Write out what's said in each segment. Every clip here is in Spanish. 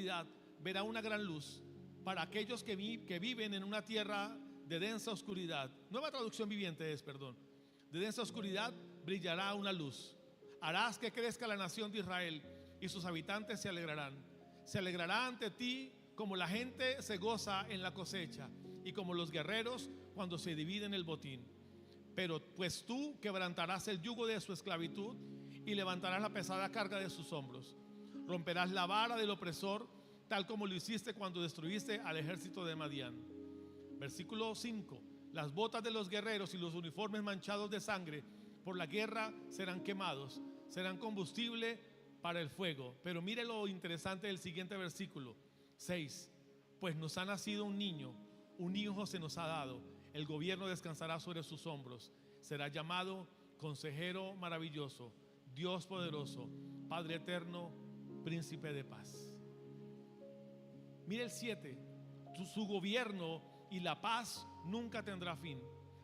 oscuridad verá una gran luz. Para aquellos que viven en una tierra de densa oscuridad, Nueva Traducción Viviente es, perdón, de densa oscuridad brillará una luz. Harás que crezca la nación de Israel y sus habitantes se alegrarán. Se alegrará ante ti como la gente se goza en la cosecha y como los guerreros cuando se dividen el botín. Pero pues tú quebrantarás el yugo de su esclavitud y levantarás la pesada carga de sus hombros. Romperás la vara del opresor, tal como lo hiciste cuando destruiste al ejército de Madián. Versículo 5. Las botas de los guerreros y los uniformes manchados de sangre por la guerra serán quemados, serán combustible para el fuego. Pero mire lo interesante del siguiente versículo 6. Pues nos ha nacido un hijo se nos ha dado. El gobierno descansará sobre sus hombros. Será llamado Consejero Maravilloso, Dios Poderoso, Padre Eterno, Príncipe de Paz. Mire el 7. Su gobierno y la paz nunca tendrá fin.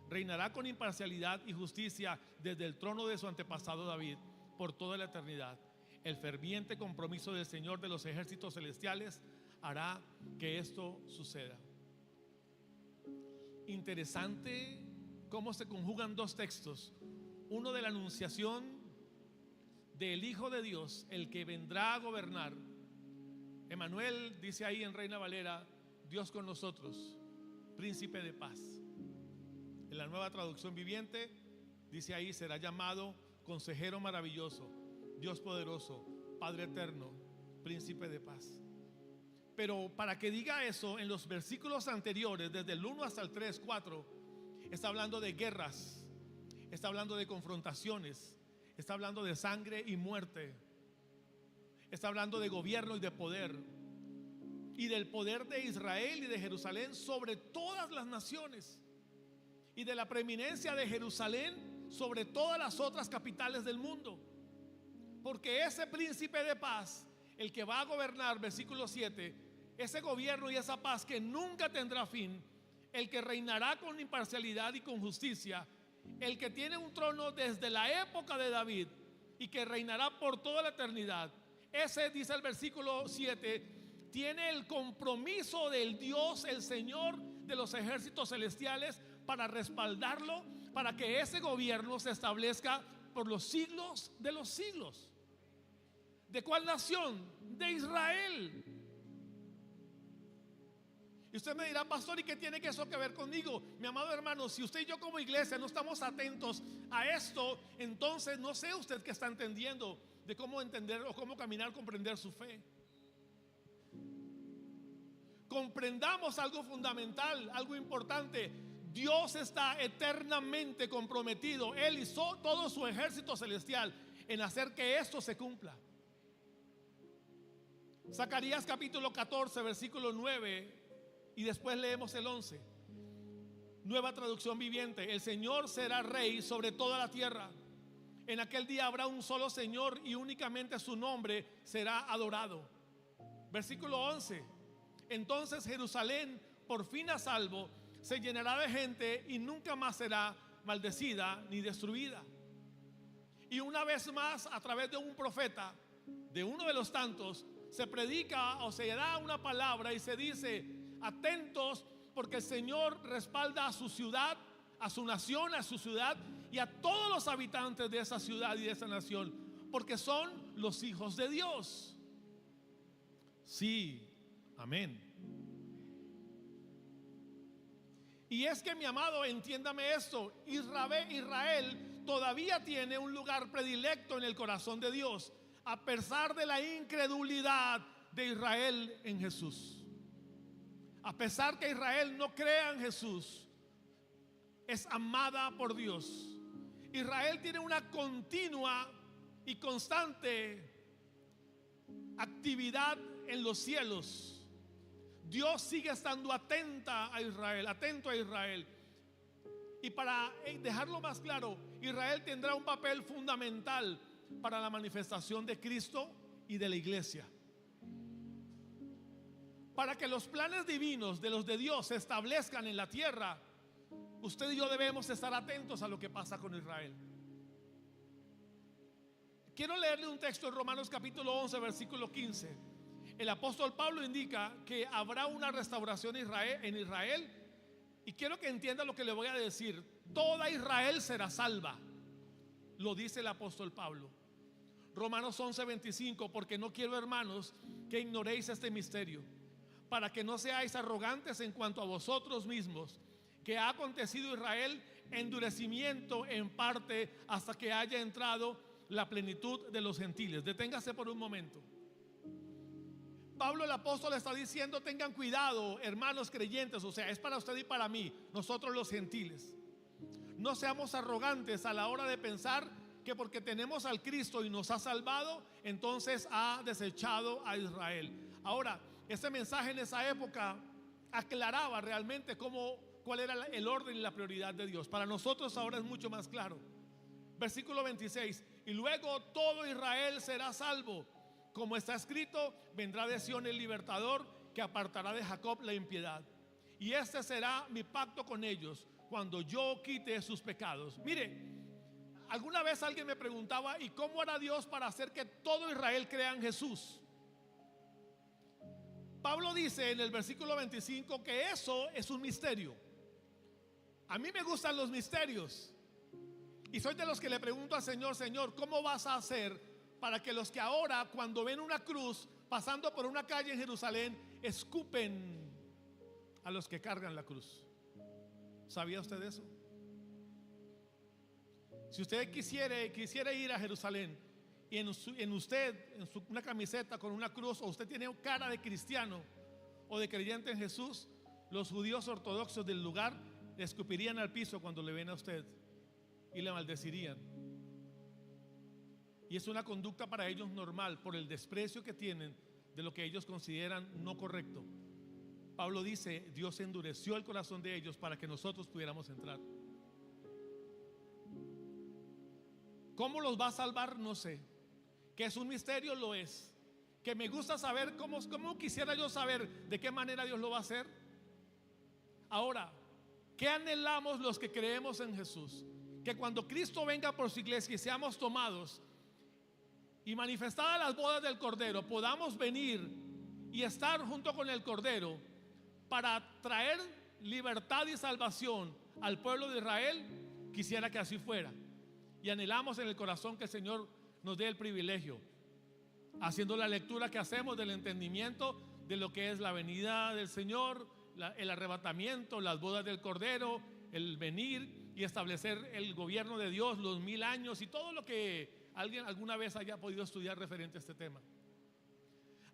Reinará con imparcialidad y justicia desde el trono de su antepasado David por toda la eternidad. El ferviente compromiso del Señor de los ejércitos celestiales hará que esto suceda. Interesante cómo se conjugan dos textos. Uno de la anunciación del Hijo de Dios, el que vendrá a gobernar. Emmanuel dice ahí en Reina Valera, Dios con nosotros, Príncipe de Paz. En la Nueva Traducción Viviente dice ahí, será llamado Consejero Maravilloso, Dios Poderoso, Padre Eterno, Príncipe de Paz. Pero para que diga eso, en los versículos anteriores, desde el 1 hasta el 3, 4, está hablando de guerras, está hablando de confrontaciones, está hablando de sangre y muerte, está hablando de gobierno y de poder, y del poder de Israel y de Jerusalén sobre todas las naciones, y de la preeminencia de Jerusalén sobre todas las otras capitales del mundo. Porque ese príncipe de paz, el que va a gobernar, versículo 7, ese gobierno y esa paz que nunca tendrá fin, el que reinará con imparcialidad y con justicia, el que tiene un trono desde la época de David y que reinará por toda la eternidad, ese, dice el versículo 7, tiene el compromiso del Dios, el Señor de los ejércitos celestiales, para respaldarlo, para que ese gobierno se establezca por los siglos de los siglos. ¿De cuál nación? De Israel. Y usted me dirá, pastor, ¿y qué tiene eso que ver conmigo? Mi amado hermano, si usted y yo como iglesia no estamos atentos a esto, entonces no sé usted qué está entendiendo de cómo entender o cómo caminar, comprender su fe. Comprendamos algo fundamental, algo importante. Dios está eternamente comprometido, Él y todo su ejército celestial, en hacer que esto se cumpla. Zacarías capítulo 14, versículo 9, y después leemos el 11. Nueva Traducción Viviente. El Señor será rey sobre toda la tierra. En aquel día habrá un solo Señor y únicamente su nombre será adorado. Versículo 11. Entonces Jerusalén, por fin a salvo, se llenará de gente y nunca más será maldecida ni destruida. Y una vez más, a través de un profeta, de uno de los tantos, se predica o se da una palabra y se dice: atentos, porque el Señor respalda a su ciudad, a su nación, a su ciudad y a todos los habitantes de esa ciudad y de esa nación, porque son los hijos de Dios. Sí, amén. Y es que, mi amado, entiéndame esto: Israel todavía tiene un lugar predilecto en el corazón de Dios, a pesar de la incredulidad de Israel en Jesús. A pesar que Israel no crea en Jesús, es amada por Dios. Israel tiene una continua y constante actividad en los cielos. Dios sigue estando atento a Israel. Y para dejarlo más claro, Israel tendrá un papel fundamental para la manifestación de Cristo y de la iglesia. Para que los planes divinos de los de Dios se establezcan en la tierra, usted y yo debemos estar atentos a lo que pasa con Israel. Quiero leerle un texto en Romanos capítulo 11, versículo 15. El apóstol Pablo indica que habrá una restauración en Israel, y quiero que entienda lo que le voy a decir. Toda Israel será salva, lo dice el apóstol Pablo. Romanos 11:25, porque no quiero, hermanos, que ignoréis este misterio, para que no seáis arrogantes en cuanto a vosotros mismos, que ha acontecido Israel endurecimiento en parte hasta que haya entrado la plenitud de los gentiles. Deténgase por un momento. Pablo el apóstol está diciendo: tengan cuidado, hermanos creyentes, o sea, es para usted y para mí, nosotros los gentiles. No seamos arrogantes a la hora de pensar que porque tenemos al Cristo y nos ha salvado, entonces ha desechado a Israel. Ahora, este mensaje en esa época aclaraba realmente cuál era el orden y la prioridad de Dios. Para nosotros ahora es mucho más claro. Versículo 26: y luego todo Israel será salvo, como está escrito: vendrá de Sión el libertador, que apartará de Jacob la impiedad. Y este será mi pacto con ellos, cuando yo quite sus pecados. Mire, alguna vez alguien me preguntaba: ¿y cómo hará Dios para hacer que todo Israel crea en Jesús? Pablo dice en el versículo 25 que eso es un misterio. A mí me gustan los misterios, y soy de los que le pregunto al Señor: Señor, ¿cómo vas a hacer para que los que ahora, cuando ven una cruz pasando por una calle en Jerusalén, escupen a los que cargan la cruz? ¿Sabía usted eso? Si usted quisiera ir a Jerusalén y una camiseta con una cruz, o usted tiene cara de cristiano o de creyente en Jesús, los judíos ortodoxos del lugar le escupirían al piso cuando le ven a usted y le maldecirían. Y es una conducta para ellos normal, por el desprecio que tienen de lo que ellos consideran no correcto. Pablo dice: Dios endureció el corazón de ellos para que nosotros pudiéramos entrar. ¿Cómo los va a salvar? No sé. Que es un misterio, lo es. Que me gusta saber cómo quisiera yo saber de qué manera Dios lo va a hacer. Ahora, ¿qué anhelamos los que creemos en Jesús? Que cuando Cristo venga por su iglesia y seamos tomados y manifestadas las bodas del Cordero, podamos venir y estar junto con el Cordero para traer libertad y salvación al pueblo de Israel. Quisiera que así fuera, y anhelamos en el corazón que el Señor nos dé el privilegio, haciendo la lectura que hacemos del entendimiento de lo que es la venida del Señor, el arrebatamiento, las bodas del Cordero, el venir y establecer el gobierno de Dios, los 1000 años y todo lo que alguien alguna vez haya podido estudiar referente a este tema.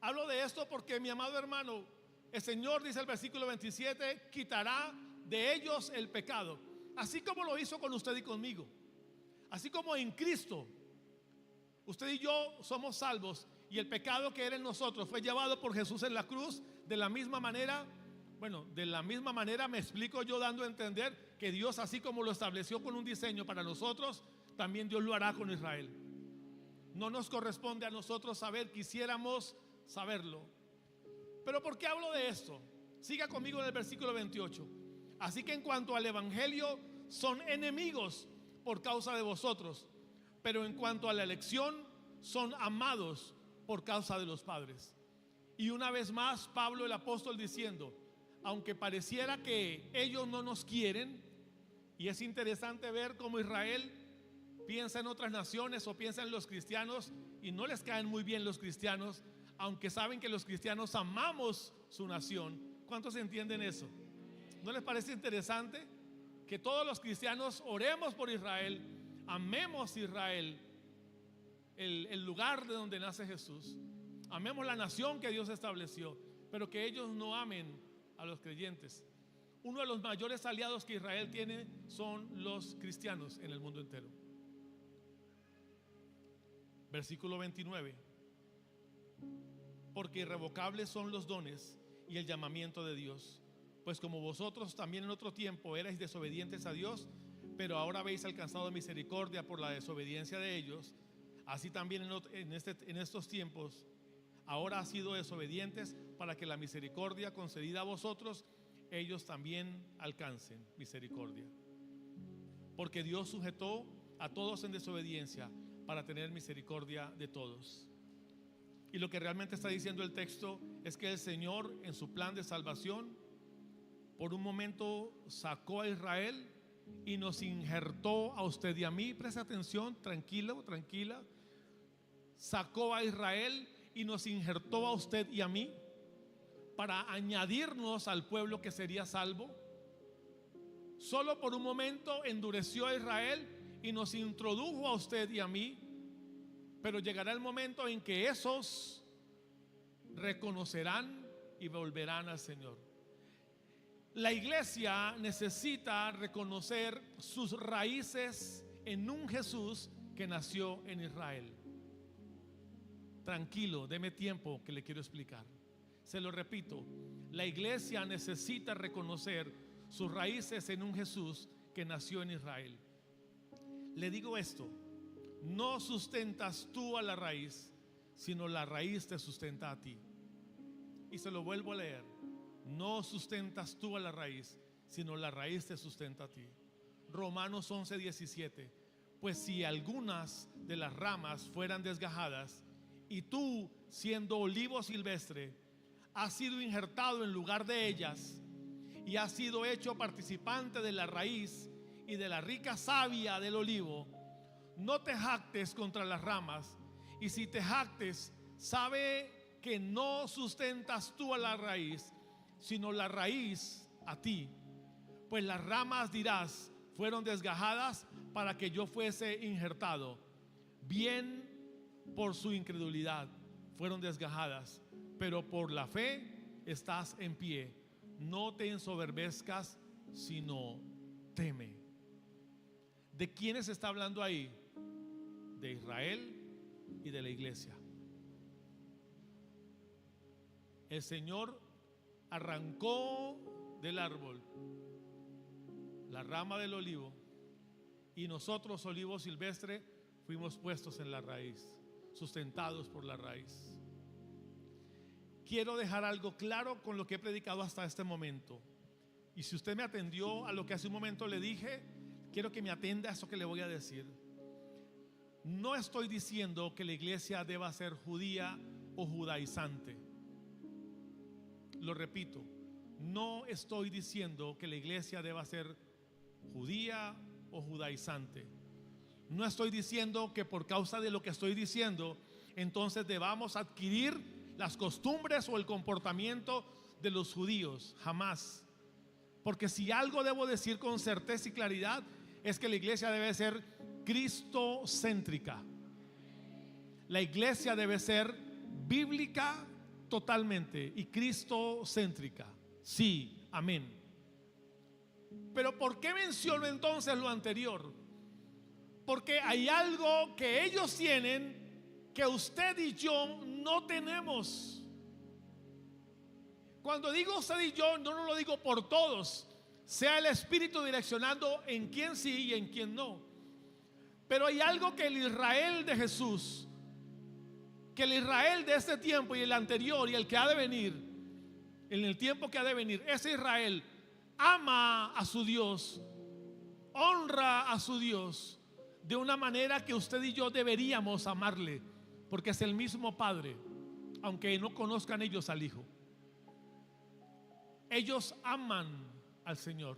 Hablo de esto porque, mi amado hermano, el Señor, dice el versículo 27, quitará de ellos el pecado, así como lo hizo con usted y conmigo. Así como en Cristo usted y yo somos salvos y el pecado que era en nosotros fue llevado por Jesús en la cruz, de la misma manera me explico yo dando a entender que Dios, así como lo estableció con un diseño para nosotros, también Dios lo hará con Israel. No nos corresponde a nosotros saber, quisiéramos saberlo. Pero ¿por qué hablo de esto? Siga conmigo en el versículo 28. Así que en cuanto al evangelio, son enemigos por causa de vosotros, pero en cuanto a la elección, son amados por causa de los padres. Y una vez más Pablo el apóstol diciendo: aunque pareciera que ellos no nos quieren, y es interesante ver cómo Israel piensa en otras naciones o piensa en los cristianos y no les caen muy bien los cristianos, aunque saben que los cristianos amamos su nación. ¿Cuántos entienden eso? ¿No les parece interesante que todos los cristianos oremos por Israel, amemos Israel, el lugar de donde nace Jesús, amemos la nación que Dios estableció, pero que ellos no amen a los creyentes? Uno de los mayores aliados que Israel tiene son los cristianos en el mundo entero. Versículo 29: porque irrevocables son los dones y el llamamiento de Dios, pues como vosotros también en otro tiempo erais desobedientes a Dios, pero ahora habéis alcanzado misericordia por la desobediencia de ellos, así también en estos tiempos ahora han sido desobedientes, para que la misericordia concedida a vosotros, ellos también alcancen misericordia. Porque Dios sujetó a todos en desobediencia para tener misericordia de todos. Y lo que realmente está diciendo el texto es que el Señor, en su plan de salvación, por un momento sacó a Israel y nos injertó a usted y a mí. Presta atención, tranquilo, tranquila. Sacó a Israel y nos injertó a usted y a mí para añadirnos al pueblo que sería salvo. Solo por un momento endureció a Israel y nos introdujo a usted y a mí. Pero llegará el momento en que esos reconocerán y volverán al Señor. La iglesia necesita reconocer sus raíces en un Jesús que nació en Israel. Tranquilo, deme tiempo que le quiero explicar. Se lo repito, la iglesia necesita reconocer sus raíces en un Jesús que nació en Israel. Le digo esto: no sustentas tú a la raíz, sino la raíz te sustenta a ti. Y se lo vuelvo a leer: no sustentas tú a la raíz, sino la raíz te sustenta a ti. Romanos 11:17. Pues si algunas de las ramas fueran desgajadas, y tú, siendo olivo silvestre, has sido injertado en lugar de ellas, y has sido hecho participante de la raíz y de la rica savia del olivo, no te jactes contra las ramas. Y si te jactes, sabe que no sustentas tú a la raíz, sino la raíz a ti. Pues las ramas, dirás, fueron desgajadas para que yo fuese injertado. Bien, por su incredulidad fueron desgajadas, pero por la fe estás en pie. No te ensoberbezcas, sino teme. ¿De quiénes está hablando ahí? De Israel y de la iglesia. El Señor arrancó del árbol la rama del olivo, y nosotros, olivo silvestre, fuimos puestos en la raíz, sustentados por la raíz. Quiero dejar algo claro con lo que he predicado hasta este momento. Y si usted me atendió a lo que hace un momento le dije, quiero que me atienda a eso que le voy a decir. No estoy diciendo que la iglesia deba ser judía o judaizante. Lo repito, no estoy diciendo que la iglesia deba ser judía o judaizante. No estoy diciendo que por causa de lo que estoy diciendo, entonces debamos adquirir las costumbres o el comportamiento de los judíos. Jamás. Porque si algo debo decir con certeza y claridad, es que la iglesia debe ser cristocéntrica. La iglesia debe ser bíblica totalmente y cristocéntrica. Sí, amén. Pero ¿por qué menciono entonces lo anterior? Porque hay algo que ellos tienen que usted y yo no tenemos. Cuando digo usted y yo, no lo digo por todos, sea el Espíritu direccionando en quién sí y en quién no. Pero hay algo que el Israel de Jesús, que el Israel de este tiempo y el anterior y el que ha de venir, en el tiempo que ha de venir, ese Israel ama a su Dios, honra a su Dios de una manera que usted y yo deberíamos amarle, porque es el mismo Padre, aunque no conozcan ellos al Hijo. Ellos aman al Señor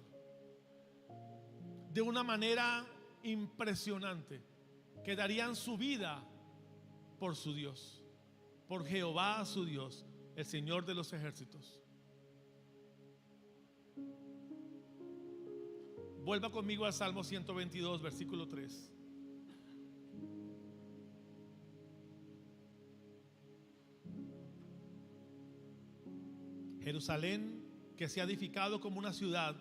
de una manera impresionante, que darían su vida por su Dios, por Jehová su Dios, el Señor de los ejércitos. Vuelva conmigo al Salmo 122, versículo 3. Jerusalén, que se ha edificado como una ciudad,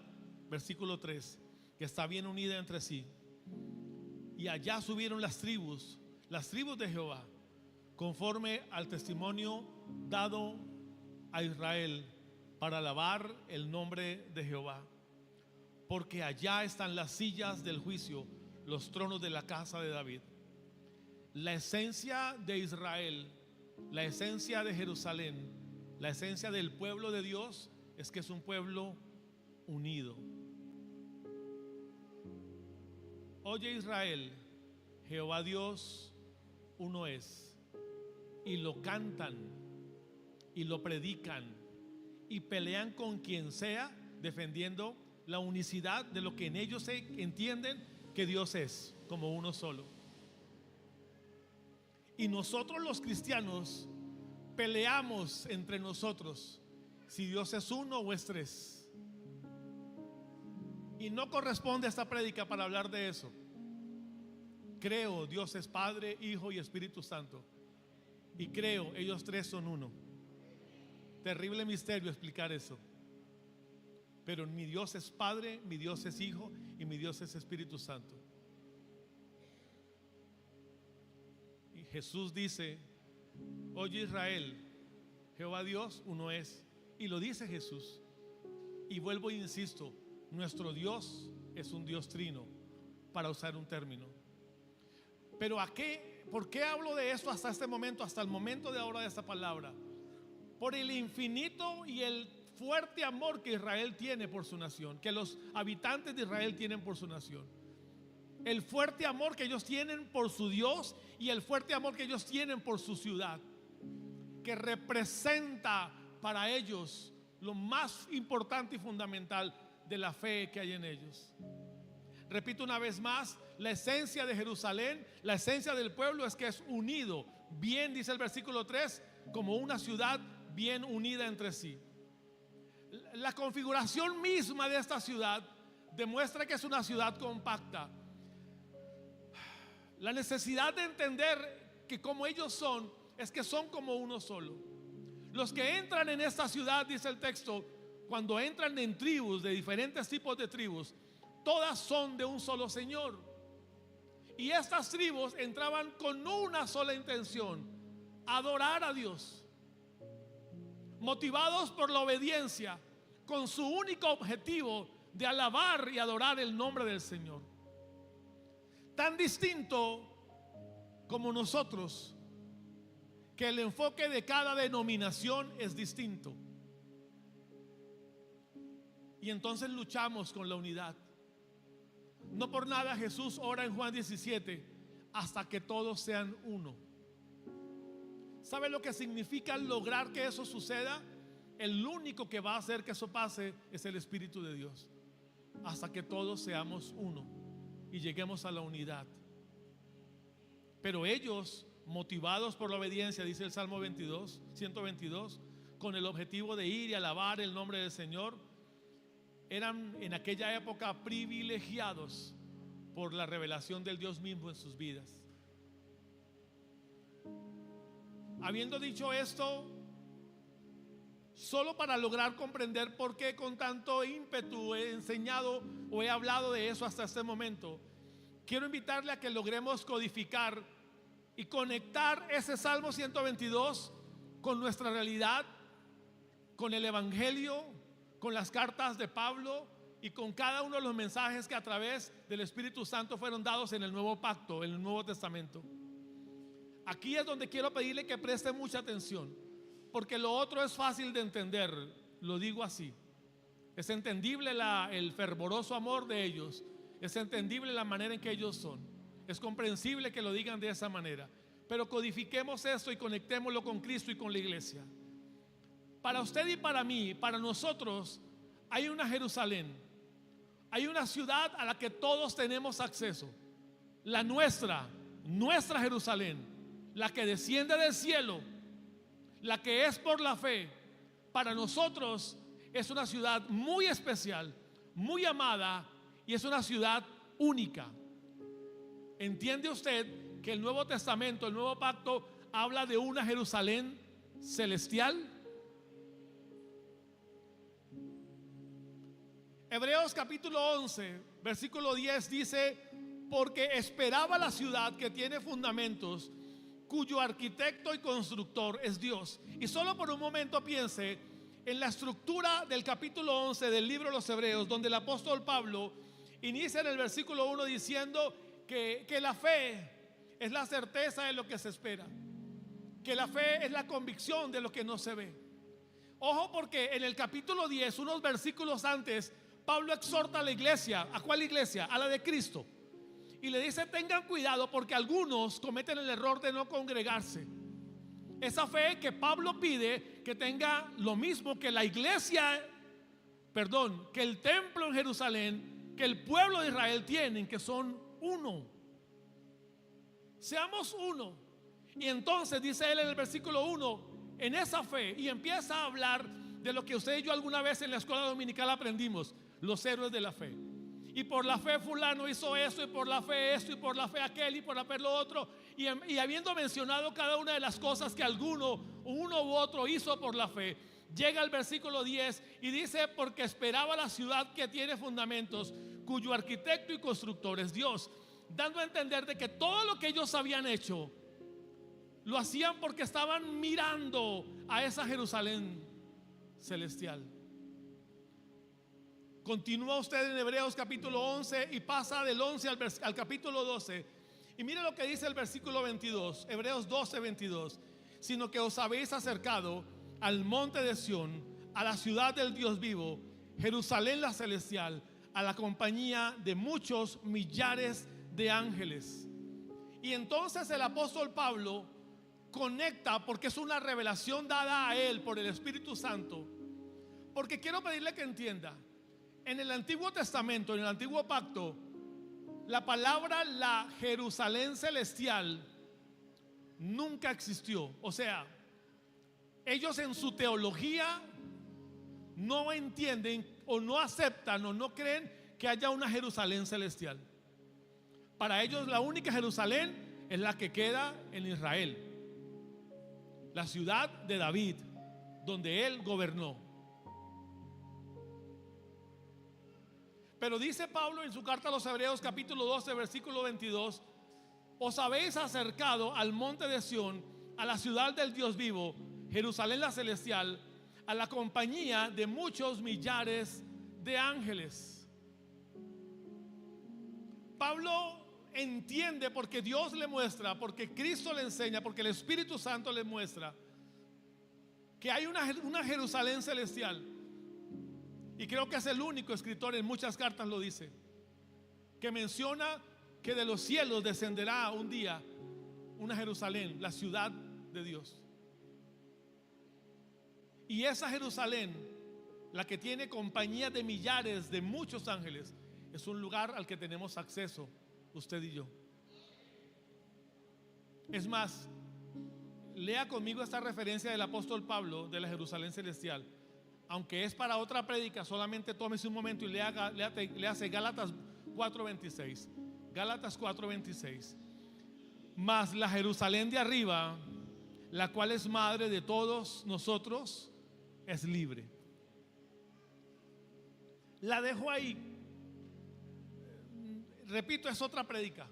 versículo 3, que está bien unida entre sí. Y allá subieron las tribus de Jehová, conforme al testimonio dado a Israel, para alabar el nombre de Jehová. Porque allá están las sillas del juicio, los tronos de la casa de David. La esencia de Israel, la esencia de Jerusalén, la esencia del pueblo de Dios es que es un pueblo unido. Oye Israel, Jehová Dios uno es. y lo cantan y lo predican y pelean con quien sea, defendiendo la unicidad de lo que en ellos se entienden que Dios es, como uno solo. Y nosotros los cristianos peleamos entre nosotros si Dios es uno o es tres. Y no corresponde a esta prédica para hablar de eso. Creo Dios es Padre, Hijo y Espíritu Santo. Y creo ellos tres son uno. Terrible misterio explicar eso. Pero mi Dios es Padre, mi Dios es Hijo y mi Dios es Espíritu Santo. Y Jesús dice: oye Israel, Jehová Dios uno es. Y lo dice Jesús. Y vuelvo e insisto, nuestro Dios es un Dios trino, para usar un término. Pero ¿por qué hablo de esto hasta este momento, hasta el momento de ahora de esta palabra? Por el infinito y el fuerte amor que Israel tiene por su nación, que los habitantes de Israel tienen por su nación. El fuerte amor que ellos tienen por su Dios y el fuerte amor que ellos tienen por su ciudad, que representa para ellos lo más importante y fundamental de la fe que hay en ellos. Repito una vez más, la esencia de Jerusalén, la esencia del pueblo es que es unido, bien dice el versículo 3, como una ciudad bien unida entre sí. La configuración misma de esta ciudad demuestra que es una ciudad compacta. La necesidad de entender que como ellos son, es que son como uno solo. Los que entran en esta ciudad, dice el texto, cuando entran en tribus, de diferentes tipos de tribus, todas son de un solo Señor. Y estas tribus entraban con una sola intención: adorar a Dios, motivados por la obediencia, con su único objetivo de alabar y adorar el nombre del Señor. Tan distinto como nosotros, que el enfoque de cada denominación es distinto. Y entonces luchamos con la unidad. No por nada Jesús ora en Juan 17: hasta que todos sean uno. ¿Sabe lo que significa lograr que eso suceda? El único que va a hacer que eso pase es el Espíritu de Dios. Hasta que todos seamos uno y lleguemos a la unidad. Pero ellos, motivados por la obediencia, dice el Salmo 122, con el objetivo de ir y alabar el nombre del Señor, eran en aquella época privilegiados por la revelación del Dios mismo en sus vidas. Habiendo dicho esto, solo para lograr comprender por qué con tanto ímpetu he enseñado o he hablado de eso hasta este momento, quiero invitarle a que logremos codificar y conectar ese Salmo 122 con nuestra realidad, con el Evangelio, con las cartas de Pablo y con cada uno de los mensajes que a través del Espíritu Santo fueron dados en el Nuevo Pacto, en el Nuevo Testamento. Aquí es donde quiero pedirle que preste mucha atención, porque lo otro es fácil de entender, lo digo así. Es entendible el fervoroso amor de ellos, es entendible la manera en que ellos son, es comprensible que lo digan de esa manera, pero codifiquemos esto y conectémoslo con Cristo y con la iglesia. Para usted y para mí, para nosotros, hay una Jerusalén, hay una ciudad a la que todos tenemos acceso, la nuestra Jerusalén, la que desciende del cielo, la que es por la fe. Para nosotros es una ciudad muy especial, muy amada, y es una ciudad única. ¿Entiende usted que el Nuevo Testamento, el Nuevo Pacto, habla de una Jerusalén celestial? Hebreos capítulo 11, versículo 10 dice: porque esperaba la ciudad que tiene fundamentos, cuyo arquitecto y constructor es Dios. Y solo por un momento piense en la estructura del capítulo 11 del libro de los Hebreos, donde el apóstol Pablo inicia en el versículo 1 diciendo que la fe es la certeza de lo que se espera, que la fe es la convicción de lo que no se ve. Ojo, porque en el capítulo 10, unos versículos antes, Pablo exhorta a la iglesia. ¿A cuál iglesia? A la de Cristo. Y le dice: tengan cuidado porque algunos cometen el error de no congregarse. Esa fe que Pablo pide que tenga lo mismo que la iglesia, que el templo en Jerusalén, que el pueblo de Israel tienen, que son uno. Seamos uno. Y entonces dice él en el versículo 1, en esa fe, y empieza a hablar de lo que usted y yo alguna vez en la escuela dominical aprendimos, los héroes de la fe. Y por la fe fulano hizo eso, y por la fe esto, y por la fe aquel, y por la fe lo otro. Y habiendo mencionado cada una de las cosas que uno u otro hizo por la fe, llega al versículo 10 y dice: porque esperaba la ciudad que tiene fundamentos, cuyo arquitecto y constructor es Dios. Dando a entender de que todo lo que ellos habían hecho lo hacían porque estaban mirando a esa Jerusalén celestial. Continúa usted en Hebreos capítulo 11 y pasa del 11 al capítulo 12. Y mire lo que dice el versículo 22, Hebreos 12, 22. Sino que os habéis acercado al monte de Sión, a la ciudad del Dios vivo, Jerusalén la celestial, a la compañía de muchos millares de ángeles. Y entonces el apóstol Pablo conecta, porque es una revelación dada a él por el Espíritu Santo. Porque quiero pedirle que entienda: en el Antiguo Testamento, en el Antiguo Pacto, la palabra la Jerusalén celestial nunca existió. O sea, ellos en su teología no entienden o no aceptan o no creen que haya una Jerusalén celestial. Para ellos la única Jerusalén es la que queda en Israel, la ciudad de David, donde él gobernó. Pero dice Pablo en su carta a los Hebreos capítulo 12 versículo 22: os habéis acercado al monte de Sión, a la ciudad del Dios vivo, Jerusalén la celestial, a la compañía de muchos millares de ángeles. Pablo entiende, porque Dios le muestra, porque Cristo le enseña, porque el Espíritu Santo le muestra, que hay una Jerusalén celestial. Y creo que es el único escritor, en muchas cartas lo dice, que menciona que de los cielos descenderá un día una Jerusalén, la ciudad de Dios. Y esa Jerusalén, la que tiene compañía de millares, de muchos ángeles, es un lugar al que tenemos acceso usted y yo. Es más, lea conmigo esta referencia del apóstol Pablo de la Jerusalén celestial. Aunque es para otra prédica, solamente tómese un momento y léase Gálatas 4:26. Gálatas 4:26. Mas la Jerusalén de arriba, la cual es madre de todos nosotros, es libre. La dejo ahí. Repito, es otra prédica.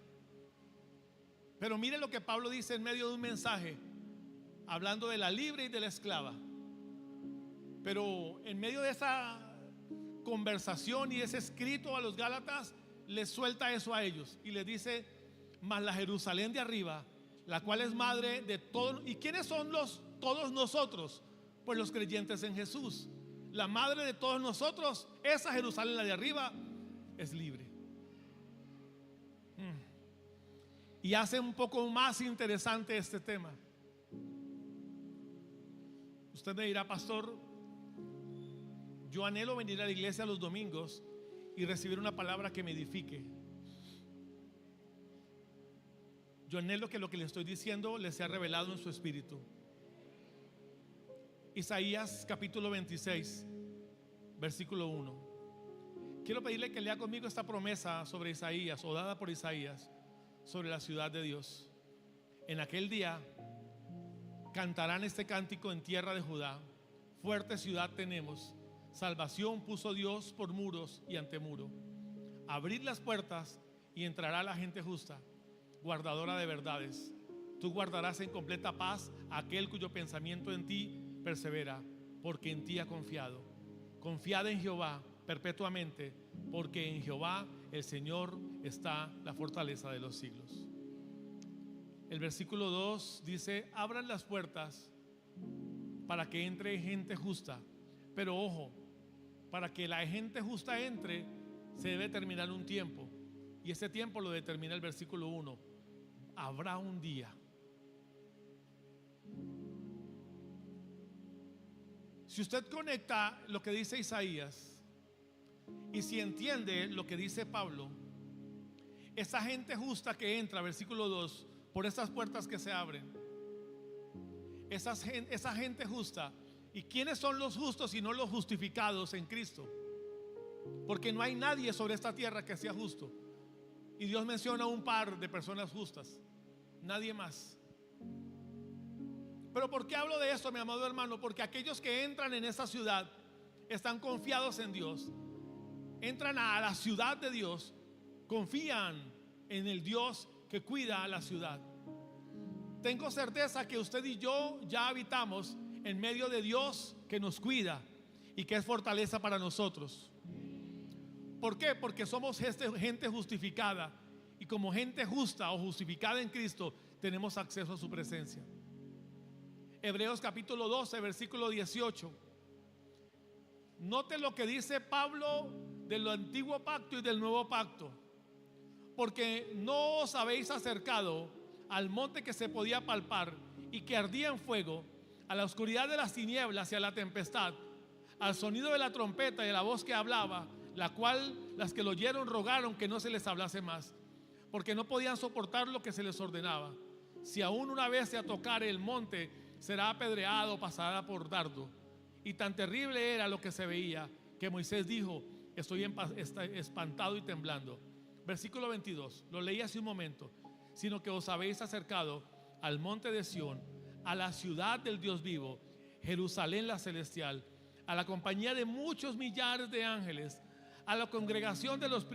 Pero mire lo que Pablo dice en medio de un mensaje, hablando de la libre y de la esclava. Pero en medio de esa conversación y ese escrito a los Gálatas, les suelta eso a ellos y les dice: mas la Jerusalén de arriba, la cual es madre de todos. ¿Y quiénes son todos nosotros? Pues los creyentes en Jesús. La madre de todos nosotros, esa Jerusalén, la de arriba, es libre. Y hace un poco más interesante este tema. Usted me dirá: pastor, yo anhelo venir a la iglesia los domingos y recibir una palabra que me edifique. Yo anhelo que lo que le estoy diciendo le sea revelado en su espíritu. Isaías capítulo 26 versículo 1. Quiero pedirle que lea conmigo esta promesa sobre Isaías, o dada por Isaías, sobre la ciudad de Dios. En aquel día cantarán este cántico en tierra de Judá: fuerte ciudad tenemos, salvación puso Dios por muros y antemuro. Abrid las puertas y entrará la gente justa, guardadora de verdades. Tú guardarás en completa paz a aquel cuyo pensamiento en ti persevera, porque en ti ha confiado. Confiad en Jehová perpetuamente, porque en Jehová el Señor está la fortaleza de los siglos. El versículo 2 dice: abran las puertas para que entre gente justa. Pero ojo, para que la gente justa entre, se debe terminar un tiempo. Y ese tiempo lo determina el versículo 1. Habrá un día. Si usted conecta lo que dice Isaías y si entiende lo que dice Pablo, esa gente justa que entra, versículo 2, por estas puertas que se abren, esa gente justa. ¿Y quiénes son los justos sino los justificados en Cristo? Porque no hay nadie sobre esta tierra que sea justo. Y Dios menciona un par de personas justas, nadie más. Pero ¿por qué hablo de esto, mi amado hermano? Porque aquellos que entran en esta ciudad están confiados en Dios. Entran a la ciudad de Dios, confían en el Dios que cuida a la ciudad. Tengo certeza que usted y yo ya habitamos en medio de Dios que nos cuida y que es fortaleza para nosotros. ¿Por qué? Porque somos gente justificada, y como gente justa o justificada en Cristo tenemos acceso a su presencia. Hebreos capítulo 12, versículo 18. Note lo que dice Pablo del antiguo pacto y del nuevo pacto. Porque no os habéis acercado al monte que se podía palpar y que ardía en fuego, a la oscuridad de las tinieblas y a la tempestad, al sonido de la trompeta y de la voz que hablaba, la cual las que lo oyeron rogaron que no se les hablase más, porque no podían soportar lo que se les ordenaba. Si aún una vez se tocare el monte, será apedreado, pasará por dardo. Y tan terrible era lo que se veía, que Moisés dijo: estoy espantado y temblando. Versículo 22, lo leí hace un momento. Sino que os habéis acercado al monte de Sión, a la ciudad del Dios vivo, Jerusalén la celestial, a la compañía de muchos millares de ángeles, a la congregación de los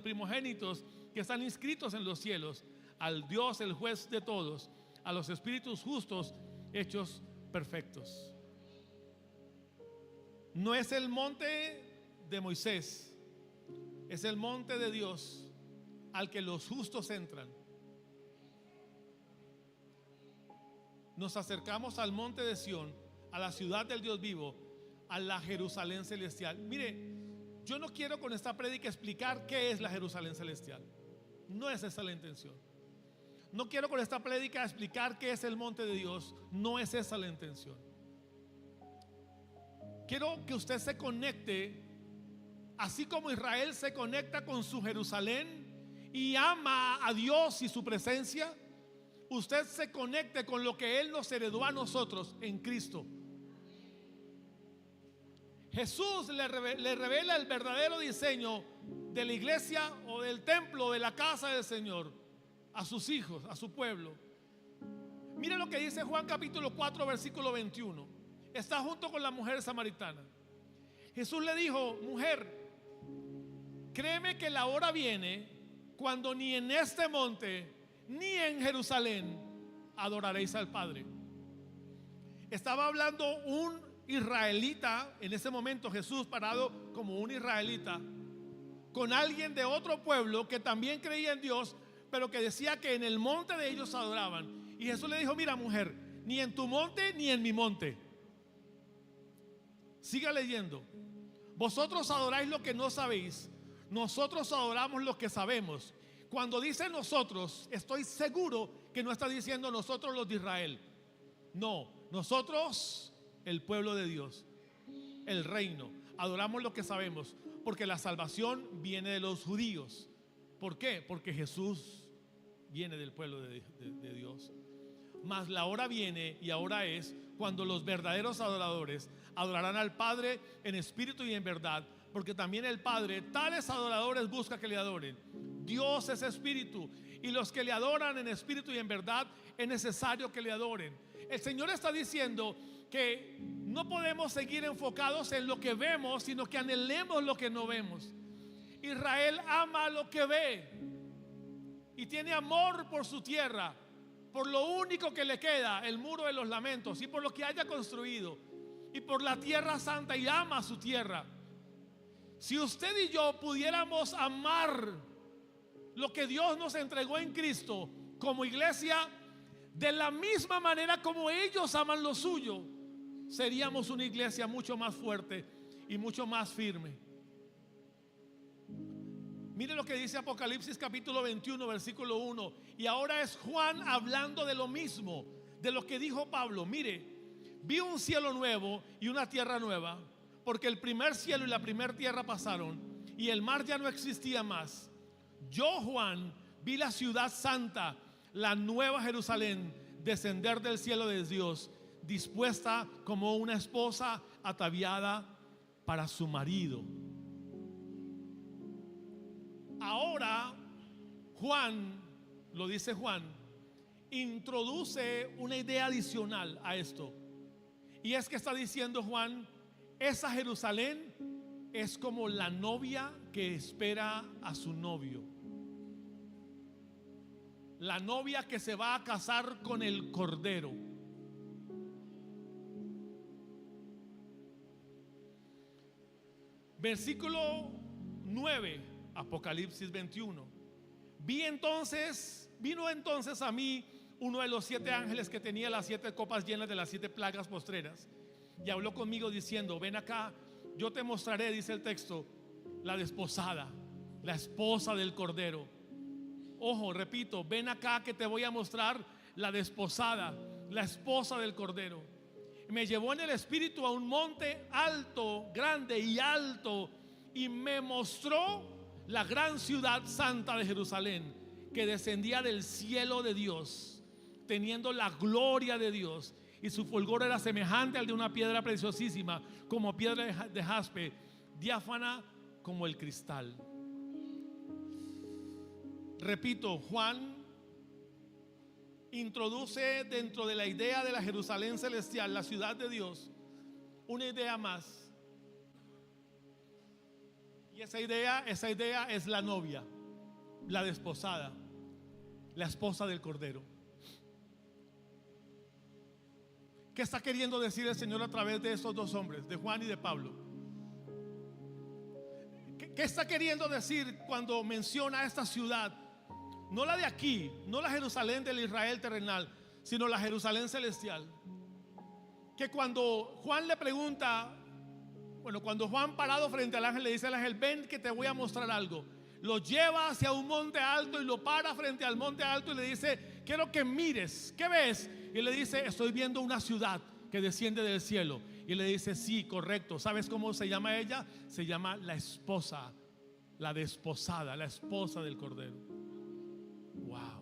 primogénitos que están inscritos en los cielos, al Dios el juez de todos, a los espíritus justos hechos perfectos. No es el monte de Moisés, es el monte de Dios al que los justos entran. Nos acercamos al monte de Sión, a la ciudad del Dios vivo, a la Jerusalén celestial. Mire, yo no quiero con esta prédica explicar qué es la Jerusalén celestial. No es esa la intención. No quiero con esta prédica explicar qué es el monte de Dios. No es esa la intención. Quiero que usted se conecte, así como Israel se conecta con su Jerusalén y ama a Dios y su presencia. Usted se conecte con lo que Él nos heredó a nosotros en Cristo. Jesús le revela el verdadero diseño de la iglesia o del templo, de la casa del Señor, a sus hijos, a su pueblo. Mire lo que dice Juan capítulo 4, versículo 21. Está junto con la mujer samaritana. Jesús le dijo: mujer, créeme que la hora viene cuando ni en este monte ni en Jerusalén adoraréis al Padre. Estaba hablando un israelita en ese momento, Jesús parado como un israelita con alguien de otro pueblo que también creía en Dios, pero que decía que en el monte de ellos adoraban. Y Jesús le dijo: mira, mujer, ni en tu monte ni en mi monte. Siga leyendo. Vosotros adoráis lo que no sabéis, nosotros adoramos lo que sabemos. Cuando dice nosotros, estoy seguro que no está diciendo nosotros los de Israel. No, nosotros, el pueblo de Dios, el reino, adoramos lo que sabemos, porque la salvación viene de los judíos. ¿Por qué? Porque Jesús viene del pueblo de Dios. Mas la hora viene y ahora es cuando los verdaderos adoradores adorarán al Padre en espíritu y en verdad, porque también el Padre tales adoradores busca que le adoren. Dios es espíritu, y los que le adoran en espíritu y en verdad es necesario que le adoren. El Señor está diciendo que no podemos seguir enfocados en lo que vemos, sino que anhelemos lo que no vemos. Israel ama lo que ve y tiene amor por su tierra, por lo único que le queda, el muro de los lamentos, y por lo que haya construido, y por la tierra santa, y ama su tierra. Si usted y yo pudiéramos amar lo que Dios nos entregó en Cristo como iglesia, de la misma manera como ellos aman lo suyo, seríamos una iglesia mucho más fuerte y mucho más firme. Mire lo que dice Apocalipsis capítulo 21, versículo 1. Y ahora es Juan hablando de lo mismo, de lo que dijo Pablo. Mire, Vi un cielo nuevo y una tierra nueva, porque el primer cielo y la primera tierra pasaron y el mar ya no existía más. Yo, Juan, vi la ciudad santa, la nueva Jerusalén, descender del cielo de Dios, dispuesta como una esposa ataviada para su marido. Ahora Juan, lo dice Juan, introduce una idea adicional a esto. Y es que está diciendo Juan, esa Jerusalén es como la novia que espera a su novio. La novia que se va a casar con el Cordero. Versículo 9, Apocalipsis 21. Vino entonces a mí uno de los 7 ángeles que tenía las 7 copas llenas de las 7 plagas postreras, y habló conmigo diciendo: ven acá, yo te mostraré, dice el texto, la desposada, la esposa del Cordero. Ojo, repito, ven acá que te voy a mostrar la desposada, la esposa del Cordero. Me llevó en el espíritu a un monte alto, grande y alto, y me mostró la gran ciudad santa de Jerusalén, que descendía del cielo de Dios, teniendo la gloria de Dios, y su fulgor era semejante al de una piedra preciosísima, como piedra de jaspe, diáfana como el cristal. Repito, Juan introduce dentro de la idea de la Jerusalén celestial, la ciudad de Dios, una idea más. Y esa idea es la novia, la desposada, la esposa del Cordero. ¿Qué está queriendo decir el Señor a través de estos dos hombres, de Juan y de Pablo? ¿Qué está queriendo decir cuando menciona esta ciudad? No la de aquí, no la Jerusalén del Israel terrenal, sino la Jerusalén celestial. Que cuando Juan le pregunta, cuando Juan, parado frente al ángel, le dice al ángel: ven que te voy a mostrar algo, lo lleva hacia un monte alto y lo para frente al monte alto y le dice: quiero que mires, ¿qué ves? Y le dice: estoy viendo una ciudad que desciende del cielo. Y le dice: sí, correcto. ¿Sabes cómo se llama ella? Se llama la esposa, la desposada, la esposa del Cordero. Wow.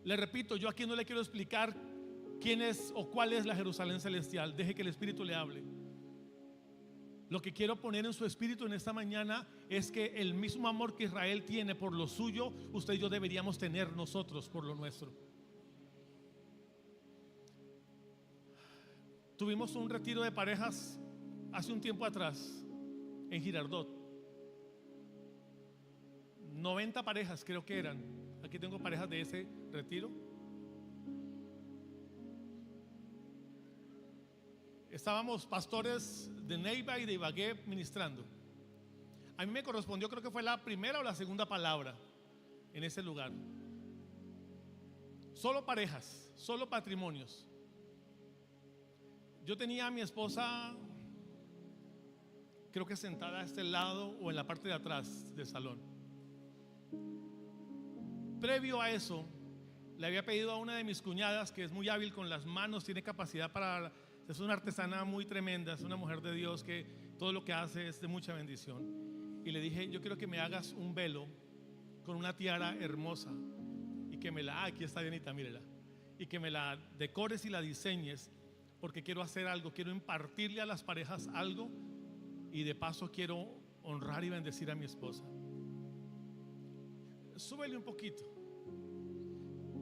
Le repito, yo aquí no le quiero explicar quién es o cuál es la Jerusalén celestial. Deje que el Espíritu le hable. Lo que quiero poner en su espíritu en esta mañana es que el mismo amor que Israel tiene por lo suyo, usted y yo deberíamos tener nosotros por lo nuestro. Tuvimos un retiro de parejas hace un tiempo atrás en Girardot. 90 parejas creo que eran. Aquí tengo parejas de ese retiro. Estábamos pastores de Neiva y de Ibagué ministrando. A mí me correspondió, creo que fue la primera o la segunda palabra en ese lugar. Solo parejas, solo matrimonios. Yo tenía a mi esposa, creo que sentada a este lado o en la parte de atrás del salón. Previo a eso, le había pedido a una de mis cuñadas, que es muy hábil con las manos, tiene capacidad para... Es una artesana muy tremenda, es una mujer de Dios que todo lo que hace es de mucha bendición. Y le dije: yo quiero que me hagas un velo con una tiara hermosa y que me la... aquí está Dianita, mírela. Y que me la decores y la diseñes, porque quiero hacer algo, quiero impartirle a las parejas algo, y de paso quiero honrar y bendecir a mi esposa. Súbele un poquito.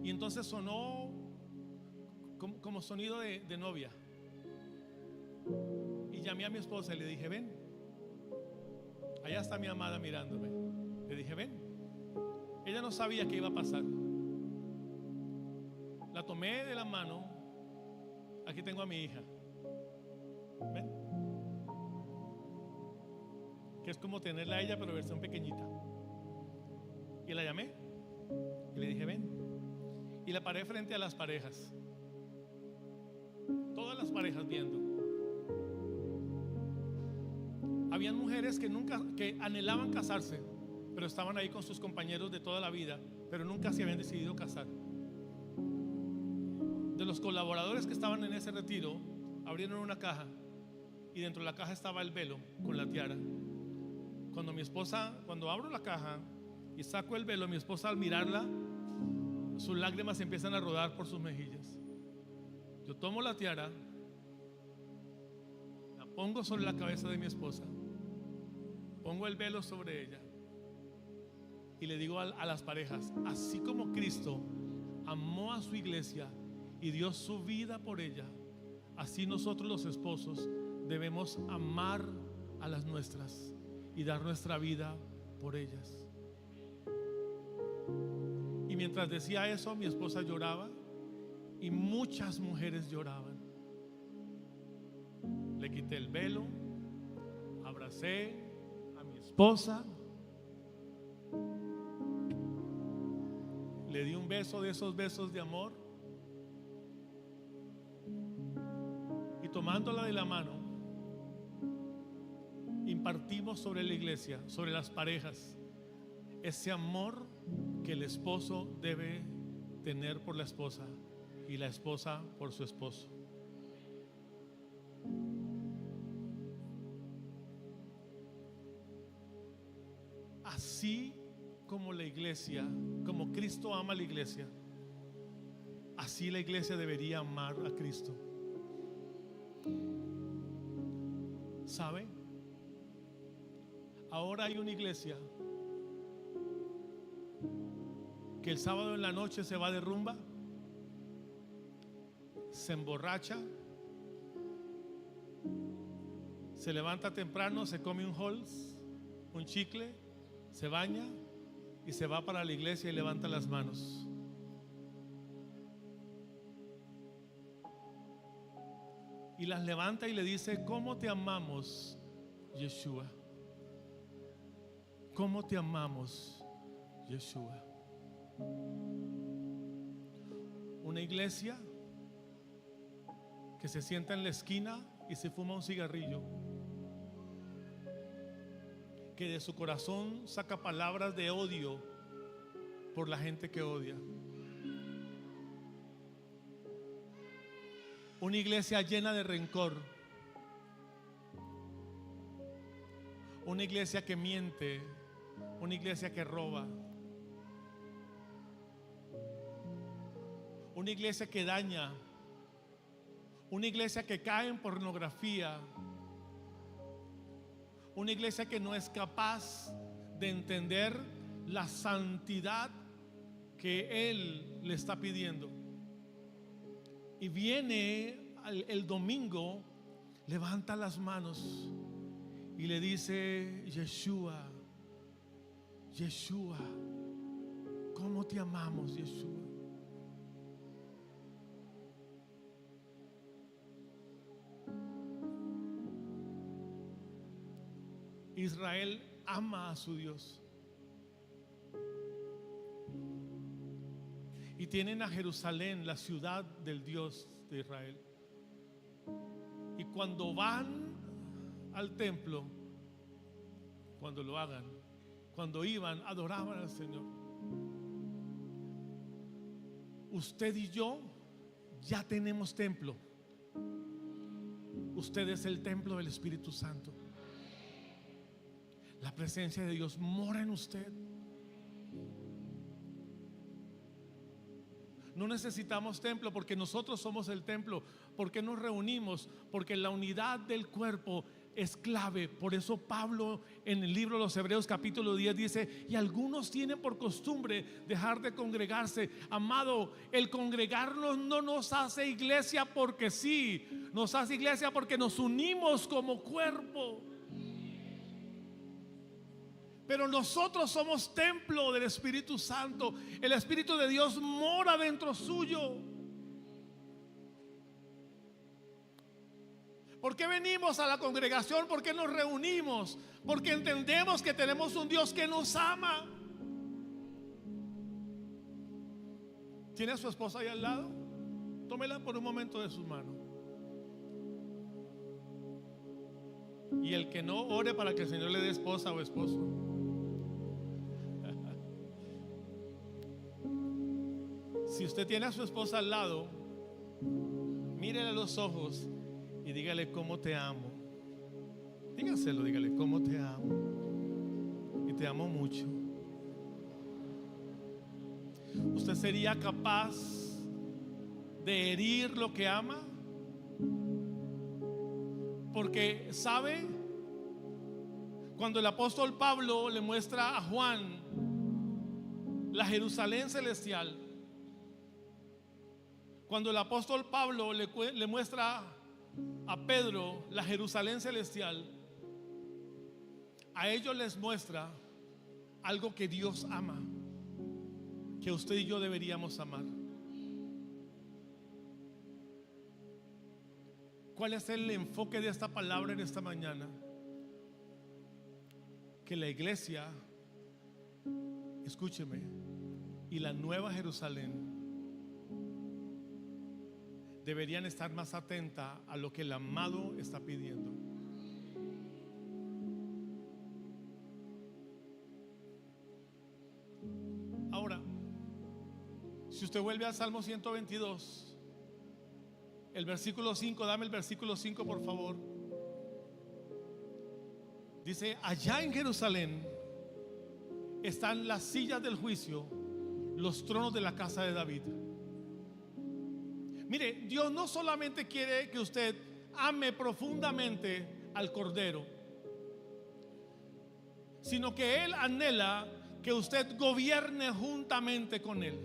Y entonces sonó como sonido de novia. Y llamé a mi esposa y le dije: ven, allá está mi amada mirándome. Le dije: ven. Ella no sabía qué iba a pasar. La tomé de la mano. Aquí tengo a mi hija. Ven. Que es como tenerla a ella, pero versión pequeñita. Y la llamé y le dije: ven. Y la paré frente a las parejas. Todas las parejas viendo. Habían mujeres que anhelaban casarse, pero estaban ahí con sus compañeros de toda la vida, pero nunca se habían decidido casar. de los colaboradores que estaban en ese retiro abrieron una caja y dentro de la caja estaba el velo con la tiara. Cuando abro la caja y saco el velo, mi esposa, al mirarla, sus lágrimas empiezan a rodar por sus mejillas. Yo tomo la tiara, la pongo sobre la cabeza de mi esposa, pongo el velo sobre ella y le digo a las parejas: así como Cristo amó a su iglesia y dio su vida por ella, así nosotros los esposos debemos amar a las nuestras y dar nuestra vida por ellas. Y mientras decía eso, mi esposa lloraba y muchas mujeres lloraban. Le quité el velo, abracé a mi esposa, le di un beso de esos besos de amor y tomándola de la mano impartimos sobre la iglesia, sobre las parejas, ese amor que el esposo debe tener por la esposa y la esposa por su esposo. Así como la iglesia, como Cristo ama a la iglesia, así la iglesia debería amar a Cristo. ¿Sabe? Ahora hay una iglesia que el sábado en la noche se va de rumba, se emborracha, se levanta temprano, se come un Halls, un chicle, se baña y se va para la iglesia y levanta las manos. Y las levanta y le dice: ¿cómo te amamos, Yeshua? ¿Cómo te amamos, Yeshua? Una iglesia que se sienta en la esquina y se fuma un cigarrillo, que de su corazón saca palabras de odio por la gente que odia. Una iglesia llena de rencor. Una iglesia que miente. Una iglesia que roba. Una iglesia que daña. Una iglesia que cae en pornografía. Una iglesia que no es capaz de entender la santidad que Él le está pidiendo. Y viene el domingo, levanta las manos y le dice: Yeshua, Yeshua, ¿cómo te amamos, Yeshua? Israel ama a su Dios. Y tienen a Jerusalén, la ciudad del Dios de Israel. Y cuando van al templo, cuando lo hagan, cuando iban, adoraban al Señor. Usted y yo ya tenemos templo. Usted es el templo del Espíritu Santo. La presencia de Dios mora en usted. No necesitamos templo porque nosotros somos el templo. ¿Por qué nos reunimos? Porque la unidad del cuerpo es clave. Por eso Pablo en el libro de los Hebreos capítulo 10 dice: y algunos tienen por costumbre dejar de congregarse. Amado, el congregarnos no nos hace iglesia porque sí, nos hace iglesia porque nos unimos como cuerpo. Pero nosotros somos templo del Espíritu Santo. El Espíritu de Dios mora dentro suyo. ¿Por qué venimos a la congregación? ¿Por qué nos reunimos? Porque entendemos que tenemos un Dios que nos ama. ¿Tiene a su esposa ahí al lado? Tómela por un momento de su mano. Y el que no, ore para que el Señor le dé esposa o esposo. Si usted tiene a su esposa al lado, mírele a los ojos y dígale cómo te amo. Dígaselo, dígale cómo te amo y te amo mucho. ¿Usted sería capaz de herir lo que ama? Porque sabe, cuando el apóstol Pablo le muestra a Juan la Jerusalén celestial, cuando el apóstol Pablo le muestra a Pedro la Jerusalén celestial, a ellos les muestra algo que Dios ama, que usted y yo deberíamos amar. ¿Cuál es el enfoque de esta palabra en esta mañana? Que la iglesia, escúcheme, y la nueva Jerusalén deberían estar más atentas a lo que el amado está pidiendo. Ahora, si usted vuelve al Salmo 122, el versículo 5, dame el versículo 5 por favor. Dice: allá en Jerusalén están las sillas del juicio, los tronos de la casa de David. Mire, Dios no solamente quiere que usted ame profundamente al Cordero, sino que Él anhela que usted gobierne juntamente con Él,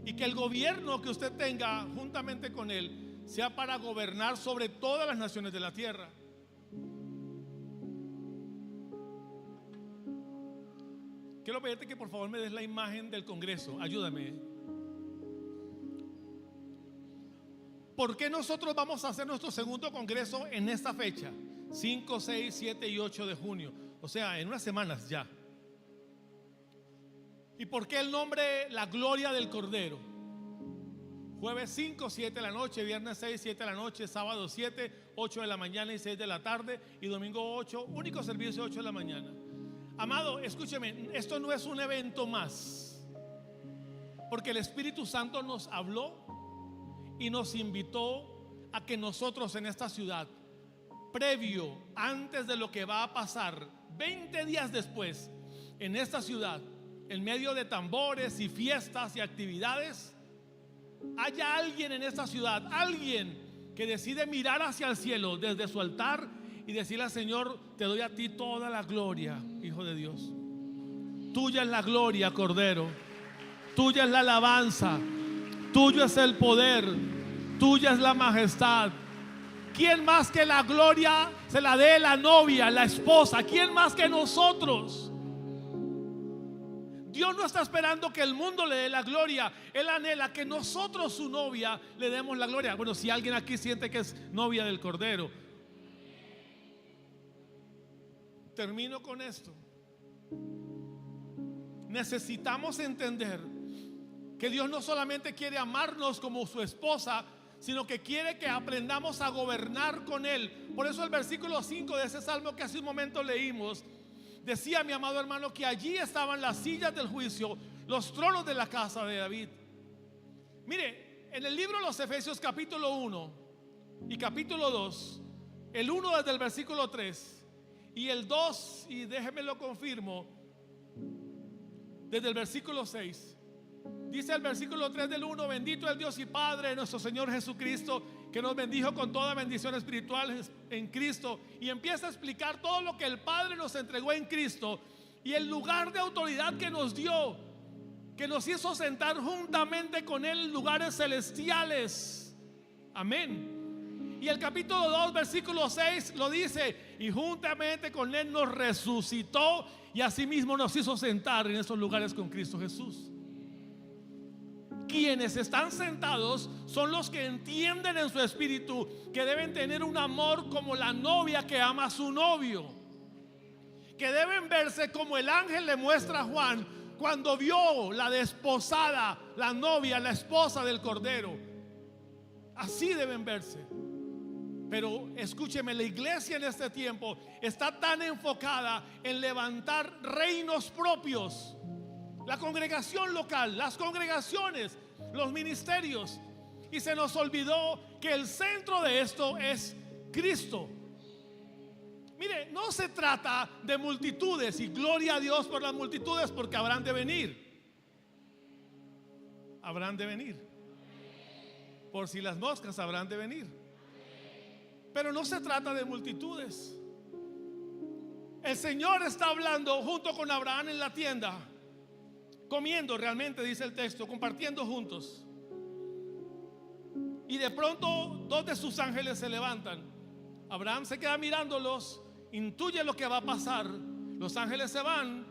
y que el gobierno que usted tenga juntamente con Él sea para gobernar sobre todas las naciones de la tierra. Quiero pedirte que por favor me des la imagen del Congreso. Ayúdame. ¿Por qué nosotros vamos a hacer nuestro segundo congreso en esta fecha? 5, 6, 7 y 8 de junio. O sea, en unas semanas ya. ¿Y por qué el nombre La Gloria del Cordero? Jueves 5, 7 de la noche, viernes 6, 7 de la noche, sábado 7, 8 de la mañana y 6 de la tarde, y domingo 8, único servicio 8 de la mañana. Amado, escúcheme, esto no es un evento más, porque el Espíritu Santo nos habló y nos invitó a que nosotros en esta ciudad, previo, antes de lo que va a pasar 20 días después, en esta ciudad, en medio de tambores y fiestas y actividades, haya alguien en esta ciudad, alguien que decide mirar hacia el cielo desde su altar y decirle al Señor: te doy a ti toda la gloria, Hijo de Dios. Tuya es la gloria, Cordero. Tuya es la alabanza. Tuyo es el poder. Tuya es la majestad. ¿Quién más que la gloria se la dé la novia, la esposa? ¿Quién más que nosotros? Dios no está esperando que el mundo le dé la gloria. Él anhela que nosotros, su novia, le demos la gloria. Bueno, si alguien aquí siente que es novia del Cordero. Termino con esto. Necesitamos entender que Dios no solamente quiere amarnos como su esposa, sino que quiere que aprendamos a gobernar con Él. Por eso el versículo 5 de ese salmo que hace un momento leímos decía, mi amado hermano, que allí estaban las sillas del juicio, los tronos de la casa de David. Mire, en el libro de los Efesios capítulo 1 y capítulo 2, el 1 desde el versículo 3 y el 2, y déjeme lo confirmo, desde el versículo 6. Dice el versículo 3 del 1: bendito el Dios y Padre de nuestro Señor Jesucristo, que nos bendijo con toda bendición espiritual en Cristo. Y empieza a explicar todo lo que el Padre nos entregó en Cristo y el lugar de autoridad que nos dio, que nos hizo sentar juntamente con Él en lugares celestiales. Amén. Y el capítulo 2 versículo 6 lo dice: y juntamente con Él nos resucitó y asimismo nos hizo sentar en esos lugares con Cristo Jesús. Quienes están sentados son los que entienden en su espíritu que deben tener un amor como la novia que ama a su novio, que deben verse como el ángel le muestra a Juan cuando vio la desposada, la novia, la esposa del Cordero. Así deben verse. Pero escúcheme, la iglesia en este tiempo está tan enfocada en levantar reinos propios. La congregación local, las congregaciones, los ministerios Y se nos olvidó que el centro de esto es Cristo. Mire, no se trata de multitudes, y gloria a Dios por las multitudes, porque habrán de venir. Habrán de venir. Por si las moscas habrán de venir. Pero no se trata de multitudes. El Señor está hablando junto con Abraham en la tienda, comiendo, realmente dice el texto, compartiendo juntos. Y de pronto dos de sus ángeles se levantan. Abraham se queda mirándolos, intuye lo que va a pasar. Los ángeles se van.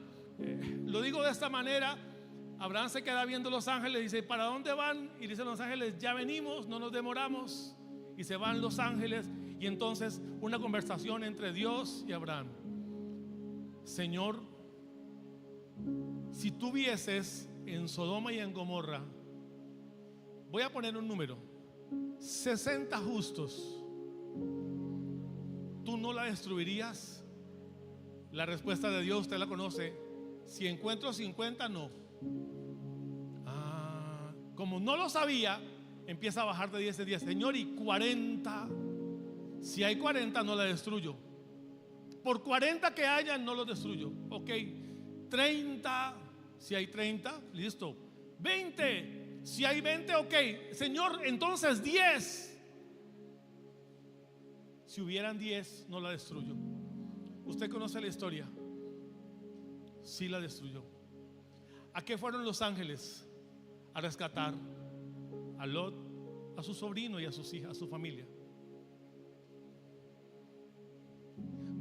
Lo digo de esta manera: Abraham se queda viendo los ángeles y dice: ¿para dónde van? Y dicen los ángeles: ya venimos, no nos demoramos. Y se van los ángeles. Y entonces una conversación entre Dios y Abraham: Señor, si tú vieses en Sodoma y en Gomorra, voy a poner un número, 60 justos, ¿tú no la destruirías? La respuesta de Dios usted la conoce: si encuentro 50, no. Como no lo sabía, empieza a bajar de 10 en 10. Señor, y 40, si hay 40, no la destruyo. Por 40 que hayan, no los destruyo. Ok, 30, si hay 30, listo. 20, si hay 20, ok. Señor, entonces 10. Si hubieran 10, no la destruyo. Usted conoce la historia. Sí la destruyó. ¿A qué fueron los ángeles? A rescatar a Lot, a su sobrino y a sus hijas, a su familia.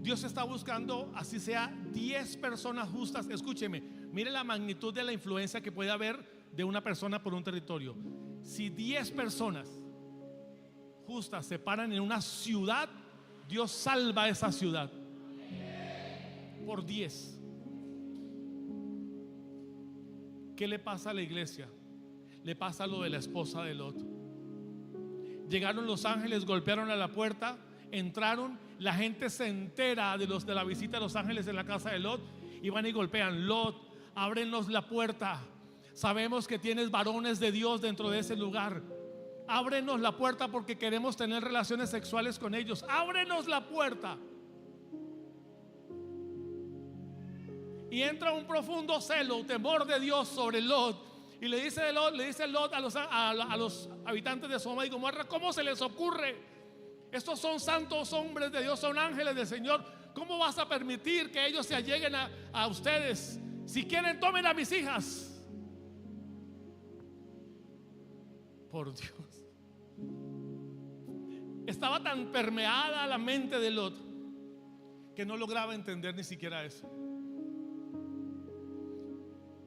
Dios está buscando, así sea 10 personas justas. Escúcheme, mire la magnitud de la influencia que puede haber de una persona por un territorio. Si 10 personas justas se paran en una ciudad, Dios salva a esa ciudad por 10. ¿Qué le pasa a la iglesia? Le pasa lo de la esposa de Lot. Llegaron los ángeles, golpearon a la puerta, entraron, la gente se entera de la visita de los ángeles en la casa de Lot, y van y golpean: Lot, ábrenos la puerta, sabemos que tienes varones de Dios dentro de ese lugar, ábrenos la puerta porque queremos tener relaciones sexuales con ellos, ábrenos la puerta. Y entra un profundo celo, temor de Dios sobre Lot. Y le dice Lot a los habitantes de Sodoma y Gomorra: ¿cómo se les ocurre? Estos son santos hombres de Dios, son ángeles del Señor. ¿Cómo vas a permitir que ellos se alleguen a ustedes? Si quieren, tomen a mis hijas. Por Dios. Estaba tan permeada la mente de Lot que no lograba entender ni siquiera eso.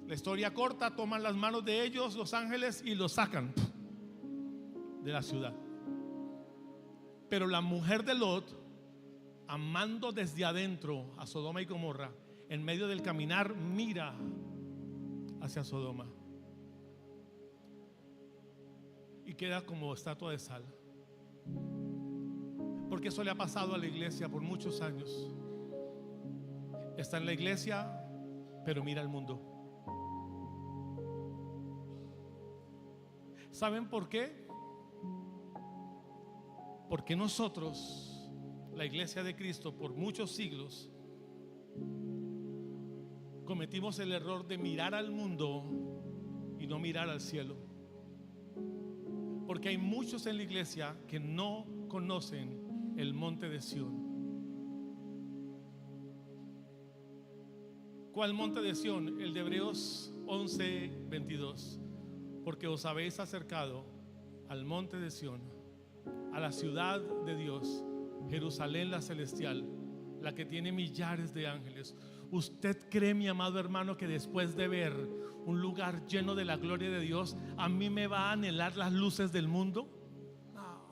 La historia corta: toman las manos de ellos los ángeles y los sacan de la ciudad. Pero la mujer de Lot, amando desde adentro a Sodoma y Gomorra, en medio del caminar mira hacia Sodoma y queda como estatua de sal. Porque eso le ha pasado a la iglesia por muchos años. Está en la iglesia, pero mira al mundo. ¿Saben por qué? Porque nosotros, la iglesia de Cristo, por muchos siglos cometimos el error de mirar al mundo y no mirar al cielo. Porque hay muchos en la iglesia que no conocen el monte de Sión. ¿Cuál monte de Sión? El de Hebreos 11:22. Porque os habéis acercado al monte de Sión, a la ciudad de Dios, Jerusalén la celestial, la que tiene millares de ángeles. ¿Usted cree, mi amado hermano, que después de ver un lugar lleno de la gloria de Dios, a mí me va a anhelar las luces del mundo? No.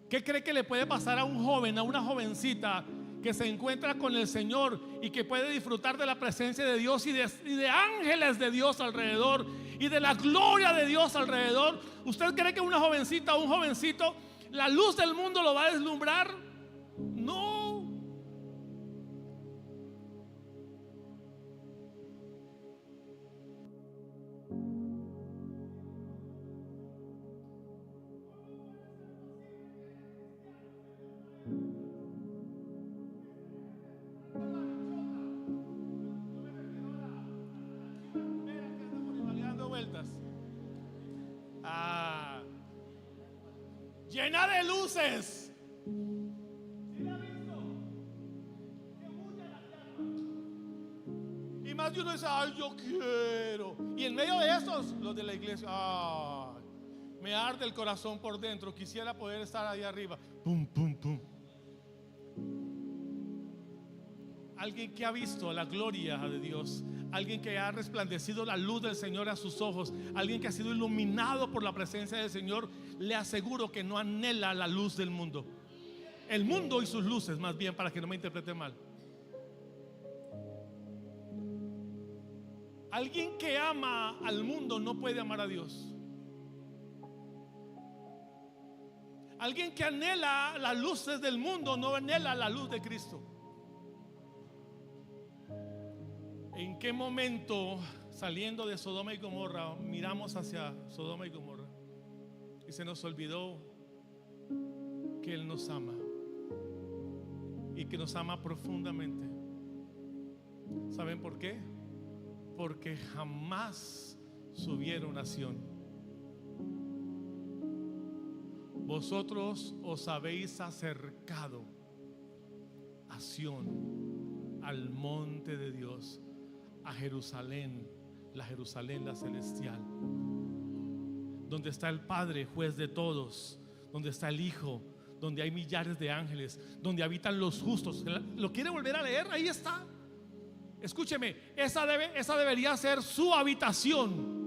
¿Qué cree que le puede pasar a un joven, a una jovencita que se encuentra con el Señor y que puede disfrutar de la presencia de Dios y de ángeles de Dios alrededor y de la gloria de Dios alrededor? ¿Usted cree que una jovencita o un jovencito, la luz del mundo lo va a deslumbrar? No. llena de luces. Y más de uno dice, ay, yo quiero. Y en medio de estos, los de la iglesia, ay, me arde el corazón por dentro. Quisiera poder estar ahí arriba. Pum, pum, pum. Alguien que ha visto la gloria de Dios, alguien que ha resplandecido la luz del Señor a sus ojos, alguien que ha sido iluminado por la presencia del Señor, le aseguro que no anhela la luz del mundo. El mundo y sus luces, más bien, para que no me interprete mal. Alguien que ama al mundo no puede amar a Dios. Alguien que anhela las luces del mundo no anhela la luz de Cristo. ¿En qué momento, saliendo de Sodoma y Gomorra, miramos hacia Sodoma y Gomorra y se nos olvidó que Él nos ama y que nos ama profundamente? ¿Saben por qué? Porque jamás subieron a Sión. Vosotros os habéis acercado a Sión, al monte de Dios, a Jerusalén, la celestial, donde está el Padre, juez de todos, donde está el Hijo, donde hay millares de ángeles, donde habitan los justos. ¿Lo quiere volver a leer? Ahí está. Escúcheme, esa debería ser su habitación.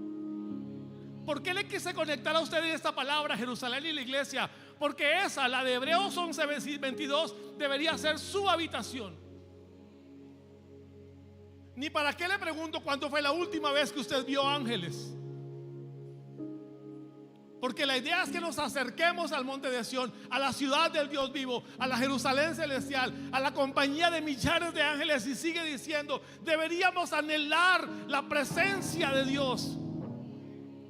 ¿Por qué le quise conectar a usted en esta palabra, Jerusalén y la iglesia? Porque esa, la de Hebreos 11:22, debería ser su habitación. Ni para qué le pregunto cuándo fue la última vez que usted vio ángeles. Porque la idea es que nos acerquemos al monte de Sión, a la ciudad del Dios vivo, a la Jerusalén celestial, a la compañía de millares de ángeles. Y sigue diciendo, deberíamos anhelar la presencia de Dios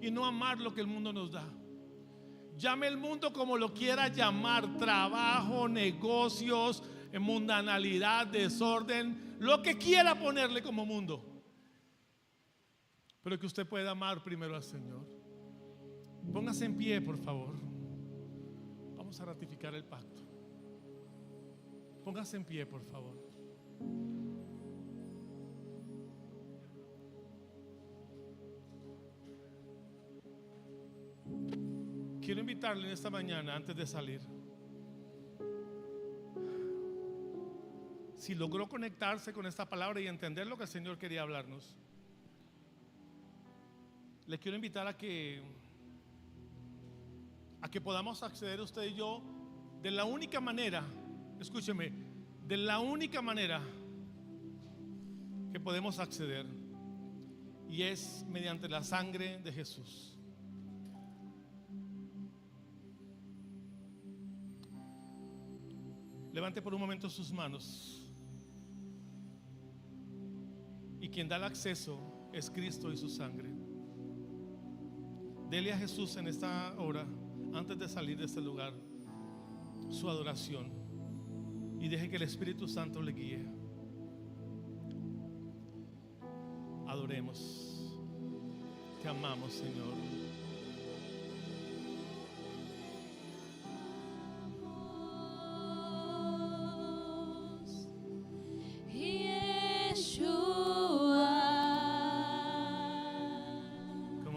y no amar lo que el mundo nos da. Llame el mundo como lo quiera llamar: trabajo, negocios, mundanalidad, desorden, lo que quiera ponerle como mundo, pero que usted pueda amar primero al Señor. Póngase en pie, por favor. Vamos a ratificar el pacto. Póngase en pie, por favor. Quiero invitarle en esta mañana, antes de salir, si logró conectarse con esta palabra y entender lo que el Señor quería hablarnos, le quiero invitar a que podamos acceder usted y yo de la única manera, escúcheme, de la única manera que podemos acceder, y es mediante la sangre de Jesús. Levante por un momento sus manos. Y quien da el acceso es Cristo y su sangre. Dele a Jesús en esta hora, antes de salir de este lugar, su adoración, y deje que el Espíritu Santo le guíe. Adoremos. Te amamos, Señor.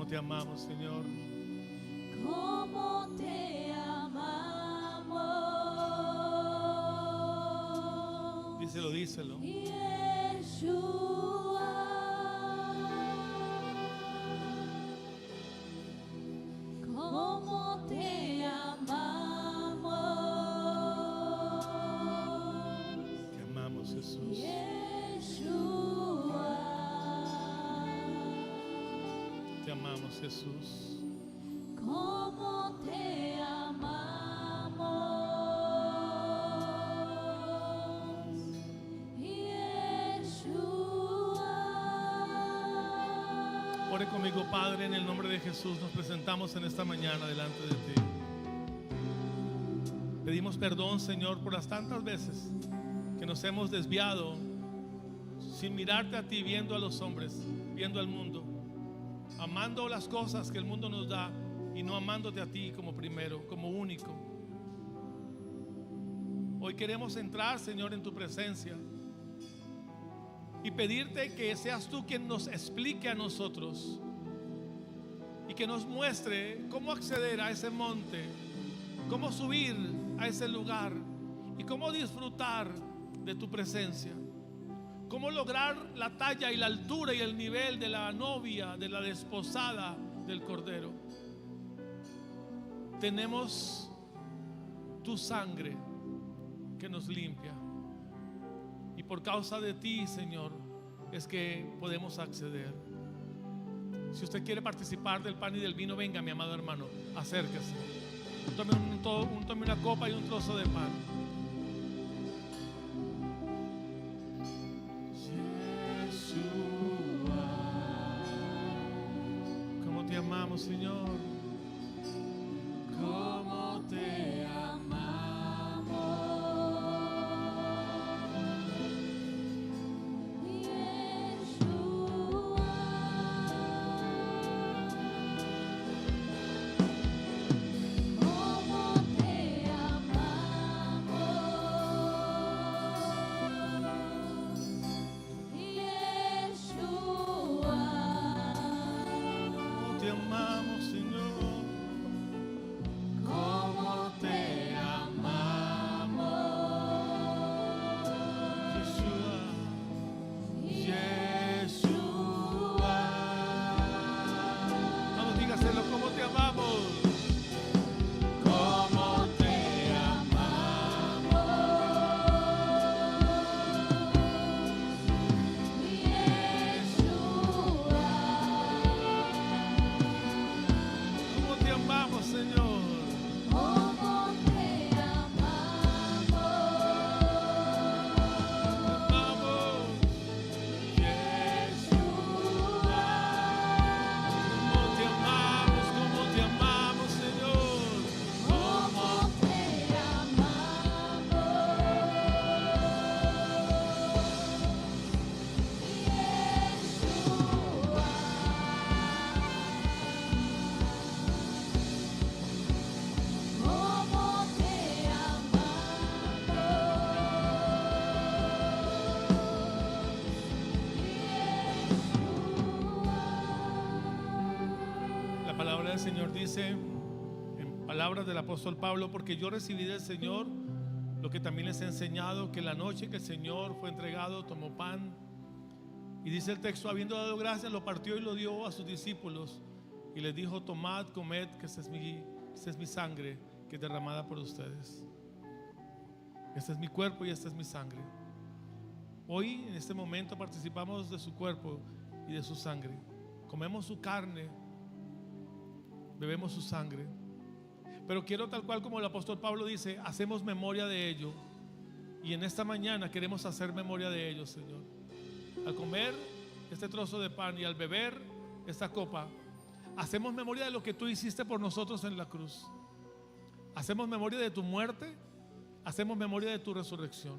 Te amamos, Señor. Cómo te amamos. Díselo, díselo. Yeshua. Cómo te amamos. Te amamos, Jesús. Yeshua. Te amamos, Jesús. Cómo te amamos, Yeshua. Ore conmigo, Padre, en el nombre de Jesús. Nos presentamos en esta mañana delante de ti. Pedimos perdón, Señor, por las tantas veces que nos hemos desviado sin mirarte a ti, viendo a los hombres, viendo al mundo, amando las cosas que el mundo nos da y no amándote a ti como primero, como único. Hoy queremos entrar, Señor, en tu presencia y pedirte que seas tú quien nos explique a nosotros y que nos muestre cómo acceder a ese monte, cómo subir a ese lugar y cómo disfrutar de tu presencia, cómo lograr la talla y la altura y el nivel de la novia, de la desposada del Cordero. Tenemos tu sangre que nos limpia, y por causa de ti, Señor, es que podemos acceder. Si usted quiere participar del pan y del vino, venga, mi amado hermano, acérquese. Tome una copa y un trozo de pan. ¿Cómo te amamos, Señor? ¿Cómo te amamos, Señor? ¿Cómo te amamos? Yeshua. Vamos, dígaselo, ¿cómo te amamos? ¿Cómo te amamos? ¿Cómo te amamos, Señor? ¿Cómo te amamos? Amamos, Yeshua. ¿Cómo te amamos, Señor? ¿Cómo te ¿Cómo te La palabra del Señor dice, en palabras del apóstol Pablo: porque yo recibí del Señor lo que también les he enseñado, que la noche que el Señor fue entregado, tomó pan, y dice el texto, habiendo dado gracias, lo partió y lo dio a sus discípulos, y les dijo: tomad, comed, que esta es mi sangre, que es derramada por ustedes. Este es mi cuerpo y esta es mi sangre. Hoy, en este momento, participamos de su cuerpo y de su sangre. Comemos su carne, bebemos su sangre. Pero quiero, tal cual como el apóstol Pablo dice, hacemos memoria de ello. Y en esta mañana queremos hacer memoria de ello, Señor. Al comer este trozo de pan y al beber esta copa, hacemos memoria de lo que tú hiciste por nosotros en la cruz. Hacemos memoria de tu muerte, hacemos memoria de tu resurrección.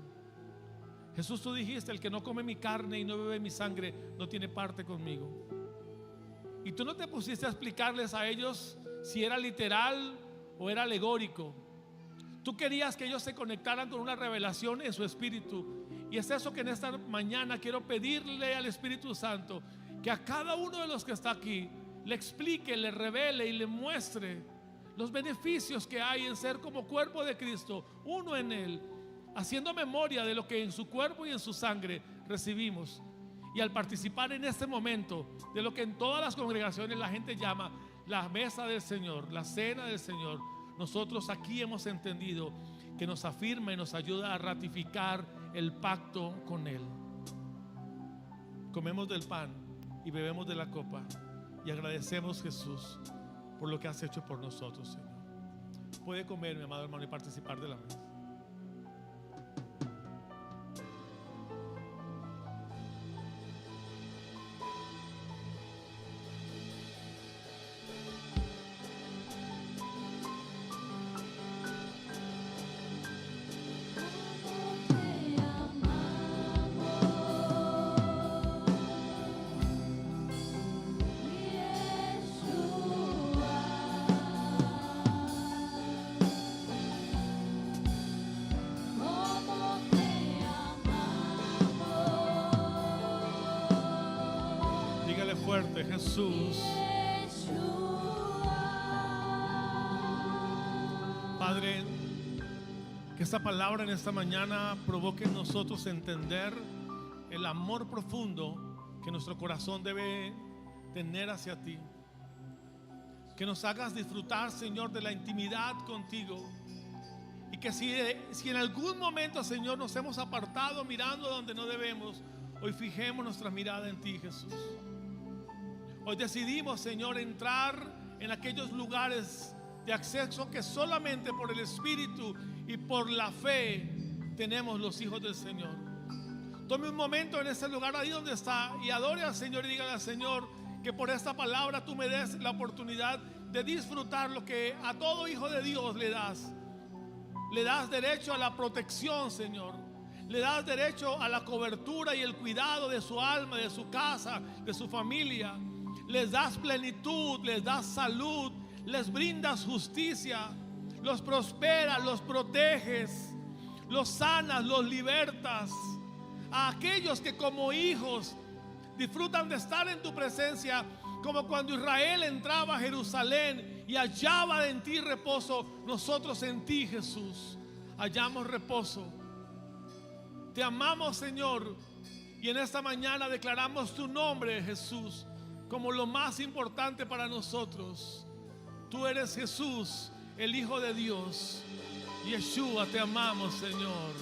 Jesús, tú dijiste: el que no come mi carne y no bebe mi sangre no tiene parte conmigo. Y tú no te pusiste a explicarles a ellos si era literal o era alegórico. Tú querías que ellos se conectaran con una revelación en su espíritu. Y es eso que en esta mañana quiero pedirle al Espíritu Santo, que a cada uno de los que está aquí le explique, le revele y le muestre los beneficios que hay en ser como cuerpo de Cristo, uno en Él, haciendo memoria de lo que en su cuerpo y en su sangre recibimos. Y al participar en este momento de lo que en todas las congregaciones la gente llama la mesa del Señor, la cena del Señor, nosotros aquí hemos entendido que nos afirma y nos ayuda a ratificar el pacto con Él. Comemos del pan y bebemos de la copa y agradecemos, Jesús, por lo que has hecho por nosotros, Señor. Puede comer, mi amado hermano, y participar de la mesa. de Jesús. Padre, que esta palabra en esta mañana provoque en nosotros entender el amor profundo que nuestro corazón debe tener hacia ti. Que nos hagas disfrutar, Señor, de la intimidad contigo. Y que si en algún momento, Señor, nos hemos apartado mirando donde no debemos, hoy fijemos nuestra mirada en ti, Jesús. Hoy decidimos, Señor, entrar en aquellos lugares de acceso que solamente por el Espíritu y por la fe tenemos los hijos del Señor. Tome un momento en ese lugar ahí donde está y adore al Señor y dígale al Señor que por esta palabra tú me des la oportunidad de disfrutar lo que a todo hijo de Dios le das. Le das derecho a la protección, Señor. Le das derecho a la cobertura y el cuidado de su alma, de su casa, de su familia. Les das plenitud, les das salud, les brindas justicia, los prosperas, los proteges, los sanas, los libertas. A aquellos que como hijos disfrutan de estar en tu presencia, como cuando Israel entraba a Jerusalén y hallaba en ti reposo, nosotros en ti, Jesús, hallamos reposo. Te amamos, Señor, y en esta mañana declaramos tu nombre, Jesús, como lo más importante para nosotros. Tú eres Jesús, el Hijo de Dios. Yeshua, te amamos, Señor.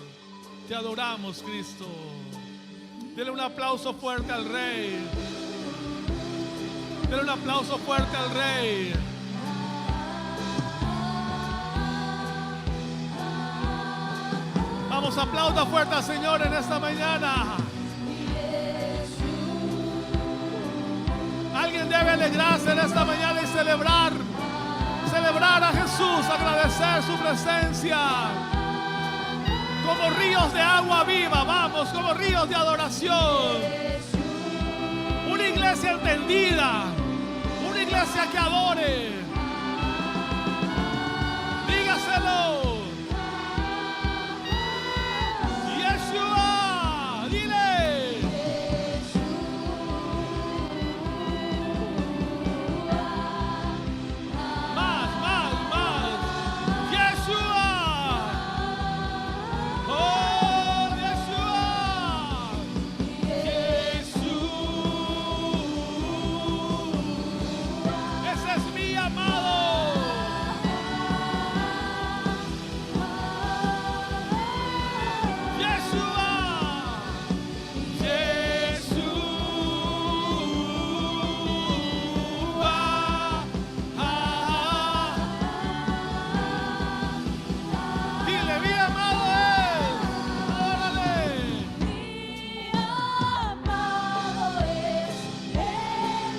Te adoramos, Cristo. Dele un aplauso fuerte al Rey. Dele un aplauso fuerte al Rey. Vamos, aplauda fuerte al Señor en esta mañana. Alguien debe alegrarse en esta mañana y celebrar a Jesús, agradecer su presencia. Como ríos de agua viva, vamos, como ríos de adoración. Una iglesia entendida, una iglesia que adore. Dígaselo. Yeshua, dile. Más. Yeshua. Oh, Yeshua. Ese es mi amado. Dile, mi amado es. Órale. Mi amado es el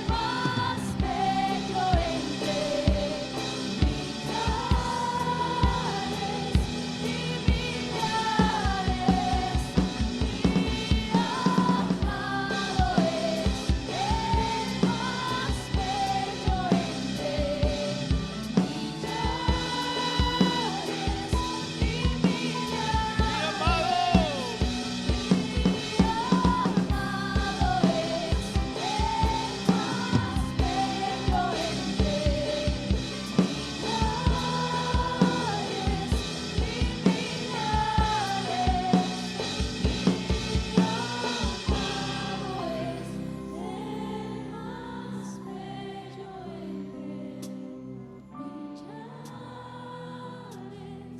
más bello entre millares y millares. Mi amado es el más bello entre Mi amado.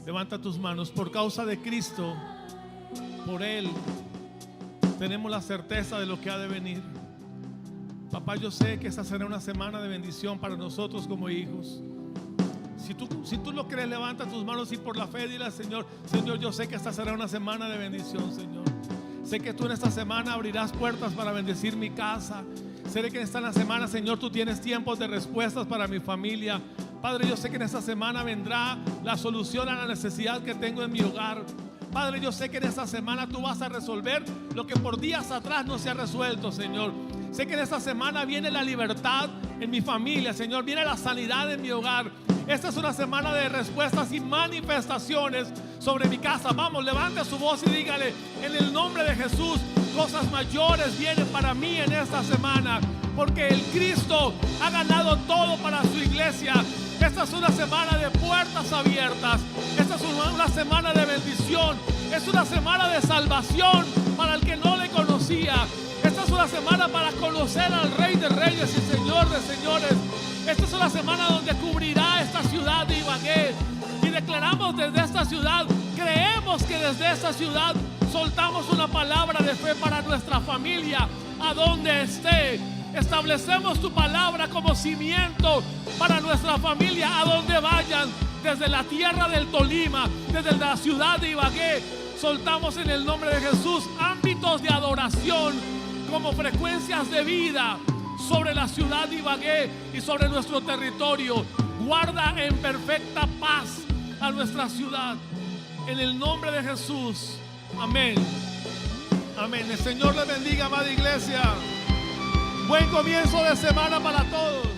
Levanta tus manos. Por causa de Cristo, por Él, tenemos la certeza de lo que ha de venir. Papá, yo sé que esta será una semana de bendición para nosotros como hijos. Si tú lo crees, levanta tus manos y por la fe dile al Señor: Señor, yo sé que esta será una semana de bendición, Señor. Sé que tú en esta semana abrirás puertas para bendecir mi casa. Sé que en esta semana, Señor, tú tienes tiempos de respuestas para mi familia. Padre, yo sé que en esta semana vendrá la solución a la necesidad que tengo en mi hogar. Padre, yo sé que en esta semana tú vas a resolver lo que por días atrás no se ha resuelto, Señor. Sé que en esta semana viene la libertad en mi familia, Señor. Viene la sanidad en mi hogar. Esta es una semana de respuestas y manifestaciones sobre mi casa. Vamos, levante su voz y dígale: en el nombre de Jesús, cosas mayores vienen para mí en esta semana. porque el Cristo ha ganado todo para su iglesia. Esta es una semana de puertas abiertas. Esta es una semana de bendición. Es una semana de salvación para el que no le conocía. Esta es una semana para conocer al Rey de Reyes y Señor de Señores. Esta es una semana donde cubrirá esta ciudad de Ibagué. Y declaramos desde esta ciudad, creemos que desde esta ciudad soltamos una palabra de fe para nuestra familia, a donde esté. Establecemos tu palabra como cimiento para nuestra familia, a donde vayan, desde la tierra del Tolima, desde la ciudad de Ibagué. Soltamos en el nombre de Jesús ámbitos de adoración como frecuencias de vida sobre la ciudad de Ibagué y sobre nuestro territorio. Guarda en perfecta paz a nuestra ciudad, en el nombre de Jesús. Amén. Amén. El Señor les bendiga, amada iglesia. Buen comienzo de semana para todos.